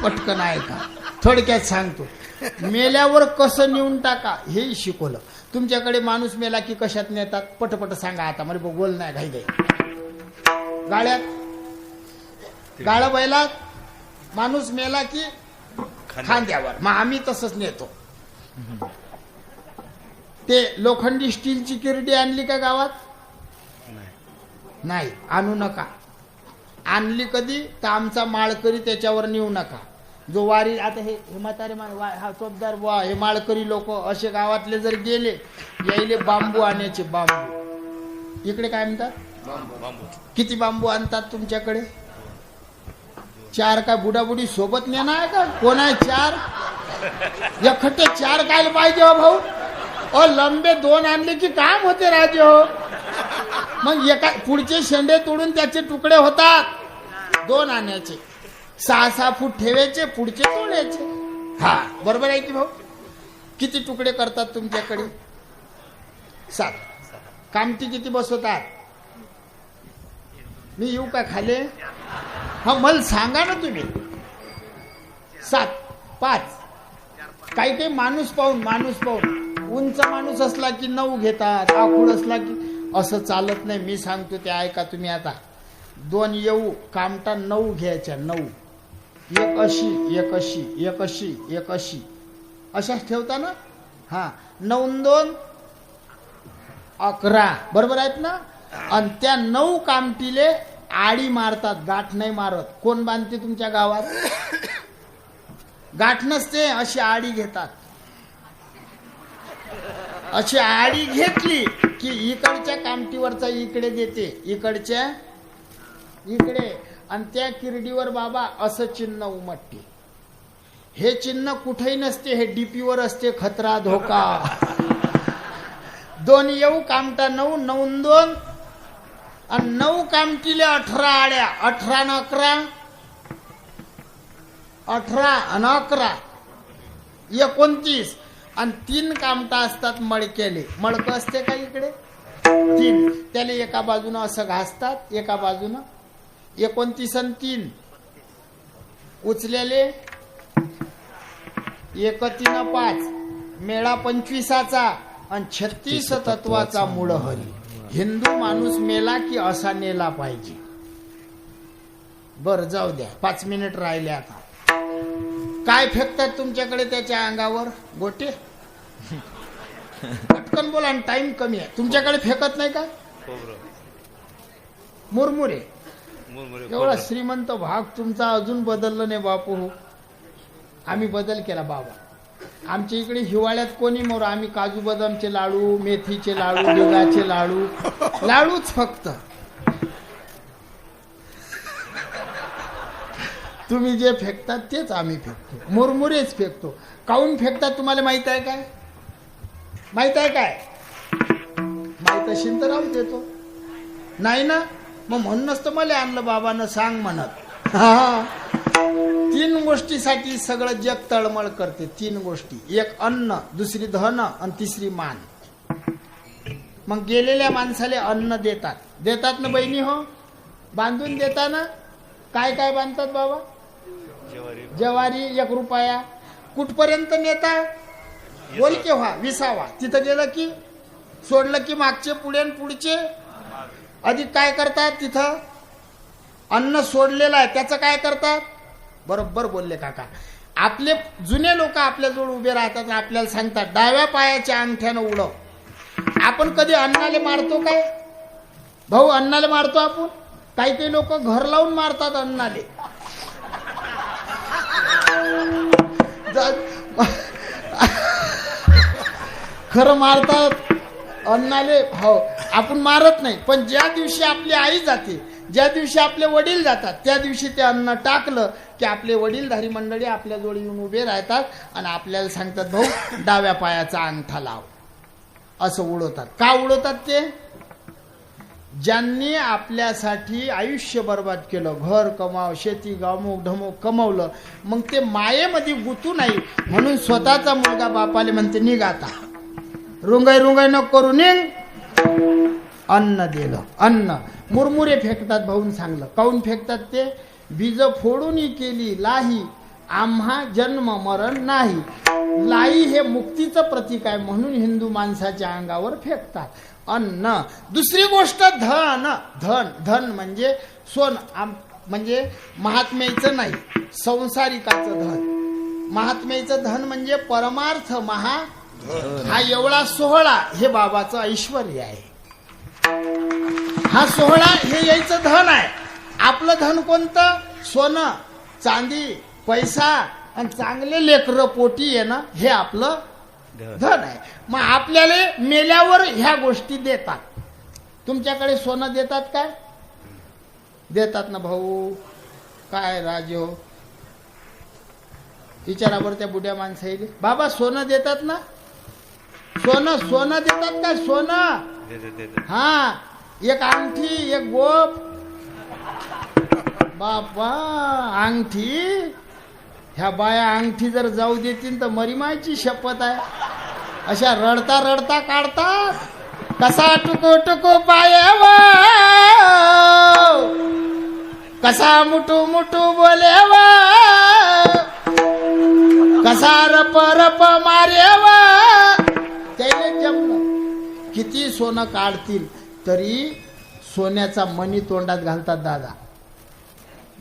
पटकन आहे का थोडक्यात सांगतो मेल्यावर कसं नेऊन टाका हे शिकवलं तुमच्याकडे माणूस मेला की कशात नेतात पटपट सांगा आता मला बोल नाही घाई घाई गाळ्यात गाळ बैलात माणूस मेला की खांद्यावर मग आम्ही तसंच नेतो ते लोखंडी स्टीलची किरडी आणली का गावात नाही आणू नका आणली कधी तर आमचा माळकरी त्याच्यावर नेऊ नका जो वारी आता हे म्हातारे हा चोपदार बुवा हे माळकरी लोक असे गावातले जर गेले यायले बांबू आणायचे बांबू इकडे काय म्हणतात किती बांबू आणतात तुमच्याकडे 4 काय बुडाबुडी सोबत नेणार आहे का कोण आहे 4 एकखट्टे 4 काय पाहिजे हो भाऊ ओ लंबे 2 आणले की काम होते राजे हो मग एका पुढचे शेंडे तोडून त्याचे तुकडे होतात 2 आणायचे 6-6 फूट ठेवायचे पुढचे तोडायचे हा बरोबर आहे की भाऊ किती तुकडे करतात तुमच्याकडे 7 कामटी किती बसवतात मी येऊ का खाले हा मला सांगा ना तुम्ही 7 5 काही माणूस पाहून उंच माणूस असला की 9 घेतात आखूड असला की असं चालत नाही मी सांगतो ते ऐका तुम्ही आता 2 येऊ कामटा 9 घ्यायच्या 9 एक अशी अशाच ठेवता ना हा 9 2 11 बरोबर आहेत ना आणि त्या 9 कामटीले आडी मारतात गाठ नाही मारत कोण बांधते तुमच्या गावात गाठ नसते अशी आडी घेतात अशी आडी घेतली की इकडच्या कामटीवरचा इकडे देते इकडच्या इकडे आणि त्या किरडीवर बाबा असं चिन्ह उमटते हे चिन्ह कुठेही नसते हे डीपीवर असते खतरा धोका 2 येऊ कामटा 9 9 2 आणि 9 कामटीले 18 आड्या 18 न 11 18 आणि 11 29 आणि 3 कामटा असतात मडक्याले मडकं असते का इकडे 3 त्याला एका बाजूनं असं घासतात एका बाजूनं 29 आणि 3 उचलेले 1 3 5 मेळा 25चा आणि 36 तत्वाचा मूळ हरी हिंदू माणूस मेला की असा नेला पाहिजे बर जाऊ द्या 5 मिनिट राहिले आता काय फेकतात तुमच्याकडे त्याच्या अंगावर गोटे पटकन बोला आणि टाइम कमी आहे तुमच्याकडे फेकत नाही का मुरमुरे एवढा श्रीमंत भाग तुमचा अजून बदललं नाही बापू आम्ही बदल केला बाबा आमच्या इकडे हिवाळ्यात कोणी मोर आम्ही काजू बदामचे लाडू मेथीचे लाडू दुधाचे लाडूच फक्त तुम्ही जे फेकतात तेच आम्ही फेकतो मुरमुरेच फेकतो काऊन फेकतात तुम्हाला माहित आहे काय माहित असेल तर राहू देतो नाही ना मग म्हणूनच तर मला आणलं बाबानं सांग म्हणत. हा 3 गोष्टीसाठी सगळं जग तळमळ करते. 3 गोष्टी, एक अन्न, दुसरी धन आणि तिसरी मान. मग गेलेल्या माणसाला अन्न देतात ना बहिणी हो, बांधून देता ना. काय काय बांधतात बाबा? ज्वारी 1 रुपया. कुठपर्यंत नेता? बोल के व्हा 20वा. तिथं गेलं की सोडलं की मागचे पुढे आणि पुढचे अधिक काय करतात? तिथं अन्न सोडलेलं आहे त्याचं काय करतात? बरोबर बोलले काका. आपले जुने लोक आपल्याजवळ उभे राहतात आणि आपल्याला सांगतात डाव्या पायाच्या अंगठ्यानं उडव. आपण कधी अन्नाले मारतो काय भाऊ? अन्नाले मारतो आपण? काही लोक घर लावून मारतात अन्नाले. खरं मारतात अन्नाले हो, आपण मारत नाही. पण ज्या दिवशी आपली आई जाते, ज्या दिवशी आपले वडील जातात, त्या दिवशी ते अन्न टाकलं की आपले वडीलधारी मंडळी आपल्या जवळ येऊन उभे राहतात आणि आपल्याला सांगतात भाऊ डाव्या पायाचा अंगठा लाव. असं उडवतात. का उडवतात ते? ज्यांनी आपल्यासाठी आयुष्य बर्बाद केलं, घर कमाव, शेती गामूक ढमूक कमवलं, मग ते मायेमध्ये गुतू नाही म्हणून स्वतःचा मुलगा बापाले म्हणते निघ आता, रुंगाई नको करू, निघ. अन्न दिलं. अन्न मुरमुरे फेकतात भाऊन सांगलं. काऊन फेकतात ते? बीज फोडून केली लाही, आम्हा जन्म मरण नाही. लाई हे मुक्तीचं प्रतीक आहे म्हणून हिंदू माणसाच्या अंगावर फेकतात अन्न. दुसरी गोष्ट धन. धन म्हणजे सोन, म्हणजे महात्म्याचं नाही, संसारिकाचं धन. महात्म्याचं धन म्हणजे परमार्थ महा. हा एवढा 16 हे बाबाचं ऐश्वर आहे. हा 16 हे यायचं धन आहे. आपलं धन कोणतं? सोनं, चांदी, पैसा आणि चांगले लेकरं पोटी आहे ना, हे आपलं धन आहे. मग आपल्याला मेल्यावर ह्या गोष्टी देतात. तुमच्याकडे सोनं देतात काय? देतात ना भाऊ. काय राजो विचारावर त्या बुड्या माणसाईले, बाबा सोनं देतात ना? सोनं देतात काय? सोनं हा, एक अंगठी, एक गोप. बाबा अंगठी, ह्या बाया अंगठी जर जाऊ देतील तर मरीमायची शपथ आहे. अशा रडता रडता काढतात. कसा टुको टुको पायावा, कसा मुटू मुटू बोलेवा, कसा रप रप मारेवा. त्याने जमलं. किती सोनं काढतील तरी सोन्याचा मणी तोंडात घालतात दादा.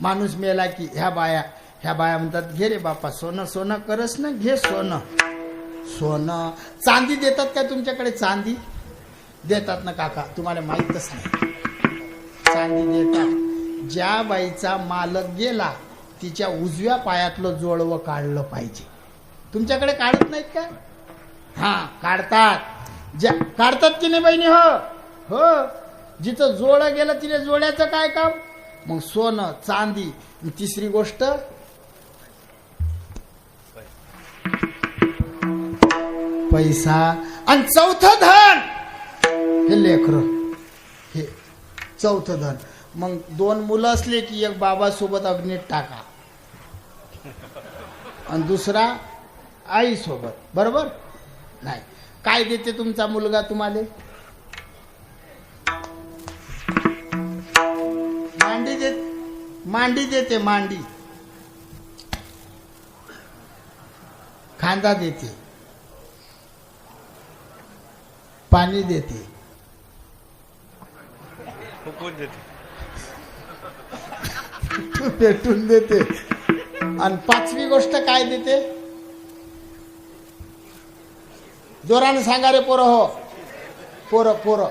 माणूस मेला की ह्या बाया म्हणतात घे रे बापा सोनं करस ना, घे सोनं. चांदी देतात का तुमच्याकडे? चांदी देतात ना काका, तुम्हाला माहीतच नाही. चांदी देतात. ज्या बाईचा मालक गेला तिच्या उजव्या पायातलं जोडवं काढलं पाहिजे. तुमच्याकडे काढत नाहीत का? हा काढतात. काढतात की नाही बहिणी? हो. जिथं जोड गेलं तिने जोड्याचं काय काम? मग सोनं, चांदी. तिसरी गोष्ट पैसा. आणि चौथं धन हे लेकर. हे चौथं धन. मग 2 मुलं असले की एक बाबा सोबत अग्नीत टाका आणि दुसरा आई सोबत. बरोबर नाही? काय देते तुमचा मुलगा तुम्हाला? मांडी देते. मांडी. खांदा देते. पाणी देते. पेटून देते. आणि 5वी गोष्ट काय देते? जोरानं सांगा रे पोरं. हो पोरं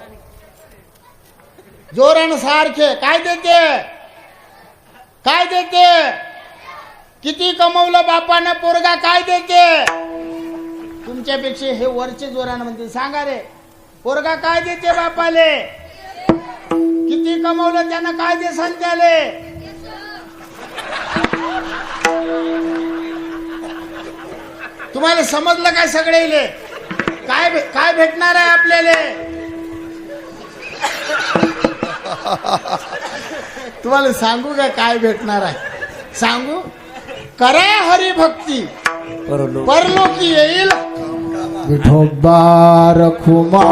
जोरानं सारखे. काय देते? किती कमवलं बापानं पोरगा काय देते? तुमच्यापेक्षा हे वरचे जोरानं म्हणते. सांगा रे पोरगा काय देते बापाले? किती कमवलं त्यानं काय दे सांगताले? तुम्हाला समजलं काय सगळे? काय भेटणार आहे आपल्याला? तुम्हाला सांगू का काय भेटणार आहे? सांगू, करा हरिभक्ती परलोकी येईल विठोबा रखुमा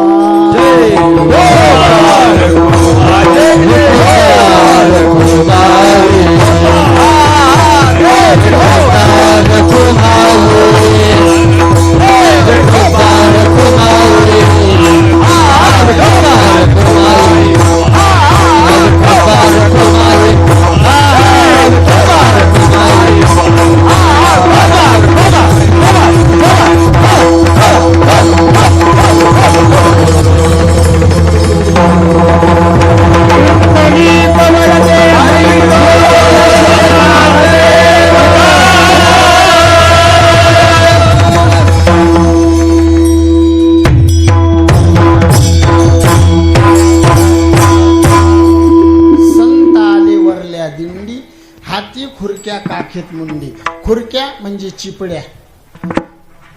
हाती खुरक्या काखेत मुंडी. खुरक्या म्हणजे चिपड्या.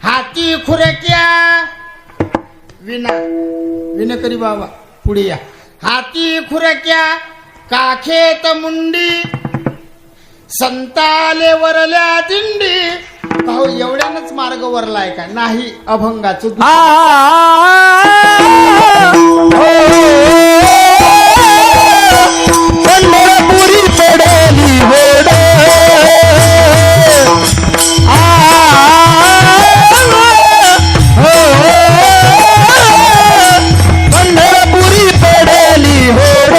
हाती खुरक्या विनकरी बाबा पुढे या. हाती खुरक्या काखेत मुंडी संताले वरल्या दिंडी. पाहू एवढ्यानच मार्ग वरलाय का? नाही, अभंगाचं पंढरपुरी पडेली होड पंढरपुरी पडेली होड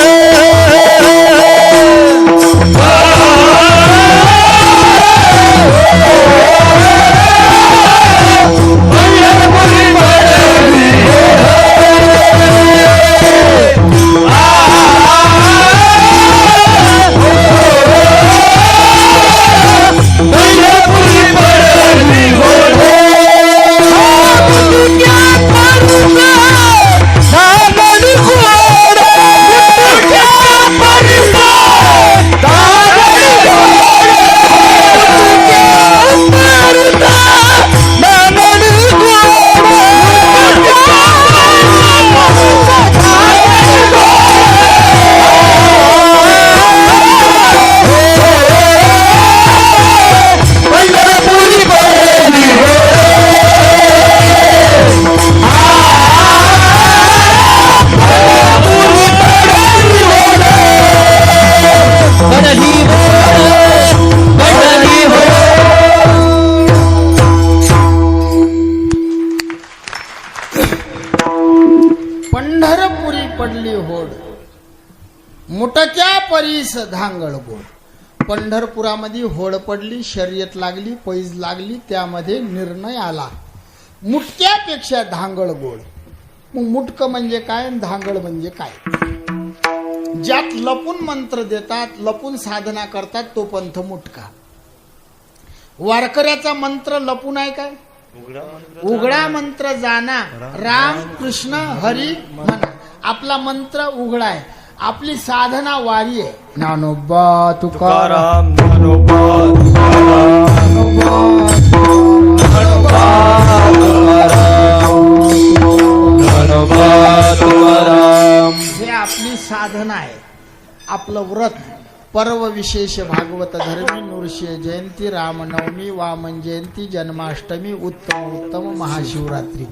पंढरपुरी पडली होड मुटक्या परीस धांगळ गोड. पंढरपुरामध्ये होड पडली, शर्यत लागली, पैज लागली, त्यामध्ये निर्णय आला मुटक्यापेक्षा धांगळ गोड. मग मुटक म्हणजे काय, धांगळ म्हणजे काय? ज्यात लपून मंत्र देतात, लपून साधना करतात, तो पंथ मुटका. वारकऱ्याचा मंत्र लपून आहे काय? उघडा मंत्र जाना, राम कृष्ण हरी म्हणा. आपला मंत्र उघडा आहे, आपली साधना वारी आहे. ज्ञानोबा तुकाराम, ज्ञानोबा तुकाराम. हे आपली साधना आहे, आपलं व्रत. पर्व विशेष भागवत धर्मी, नृसिंह जयंती, रामनवमी, वामन जयंती, जन्माष्टमी, उत्तम महाशिवरात्री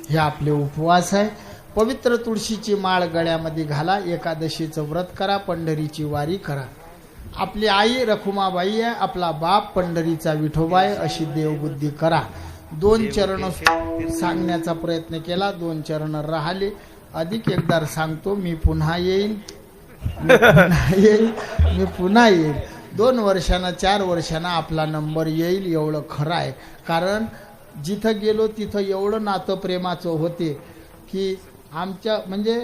हे आपले उपवास आहे. पवित्र तुळशीची माळ गळ्यामध्ये घाला, एकादशीचं व्रत करा, पंढरीची वारी करा. आपली आई रखुमाबाई आहे, आपला बाप पंढरीचा विठोबा आहे, अशी देवबुद्धी करा. 2 चरण सांगण्याचा प्रयत्न केला, 2 चरण राहिले. अधिक एकदा सांगतो, मी पुन्हा येईन, मी पुन्हा येईल. 2 वर्षांना 4 वर्षांना आपला नंबर येईल, एवढं खरं आहे. कारण जिथं गेलो तिथं एवढं नातं प्रेमाचं होते की आमच्या म्हणजे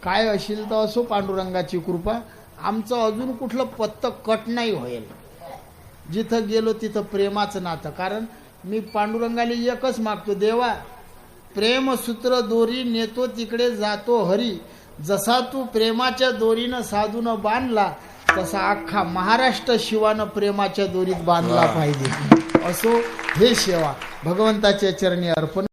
काय असेल तर असो, पांडुरंगाची कृपा, आमचं अजून कुठलं पत्त कट नाही होईल. जिथं गेलो तिथं प्रेमाचं नातं. कारण मी पांडुरंगाला एकच मागतो, देवा प्रेमसूत्र दोरी नेतो तिकडे जातो हरी. जसा तू प्रेमाच्या दोरीनं साधून बांधला, तसा अख्खा महाराष्ट्र शिवानं प्रेमाच्या दोरीत बांधला पाहिजे. असो हे सेवा भगवंताच्या चरणी अर्पण.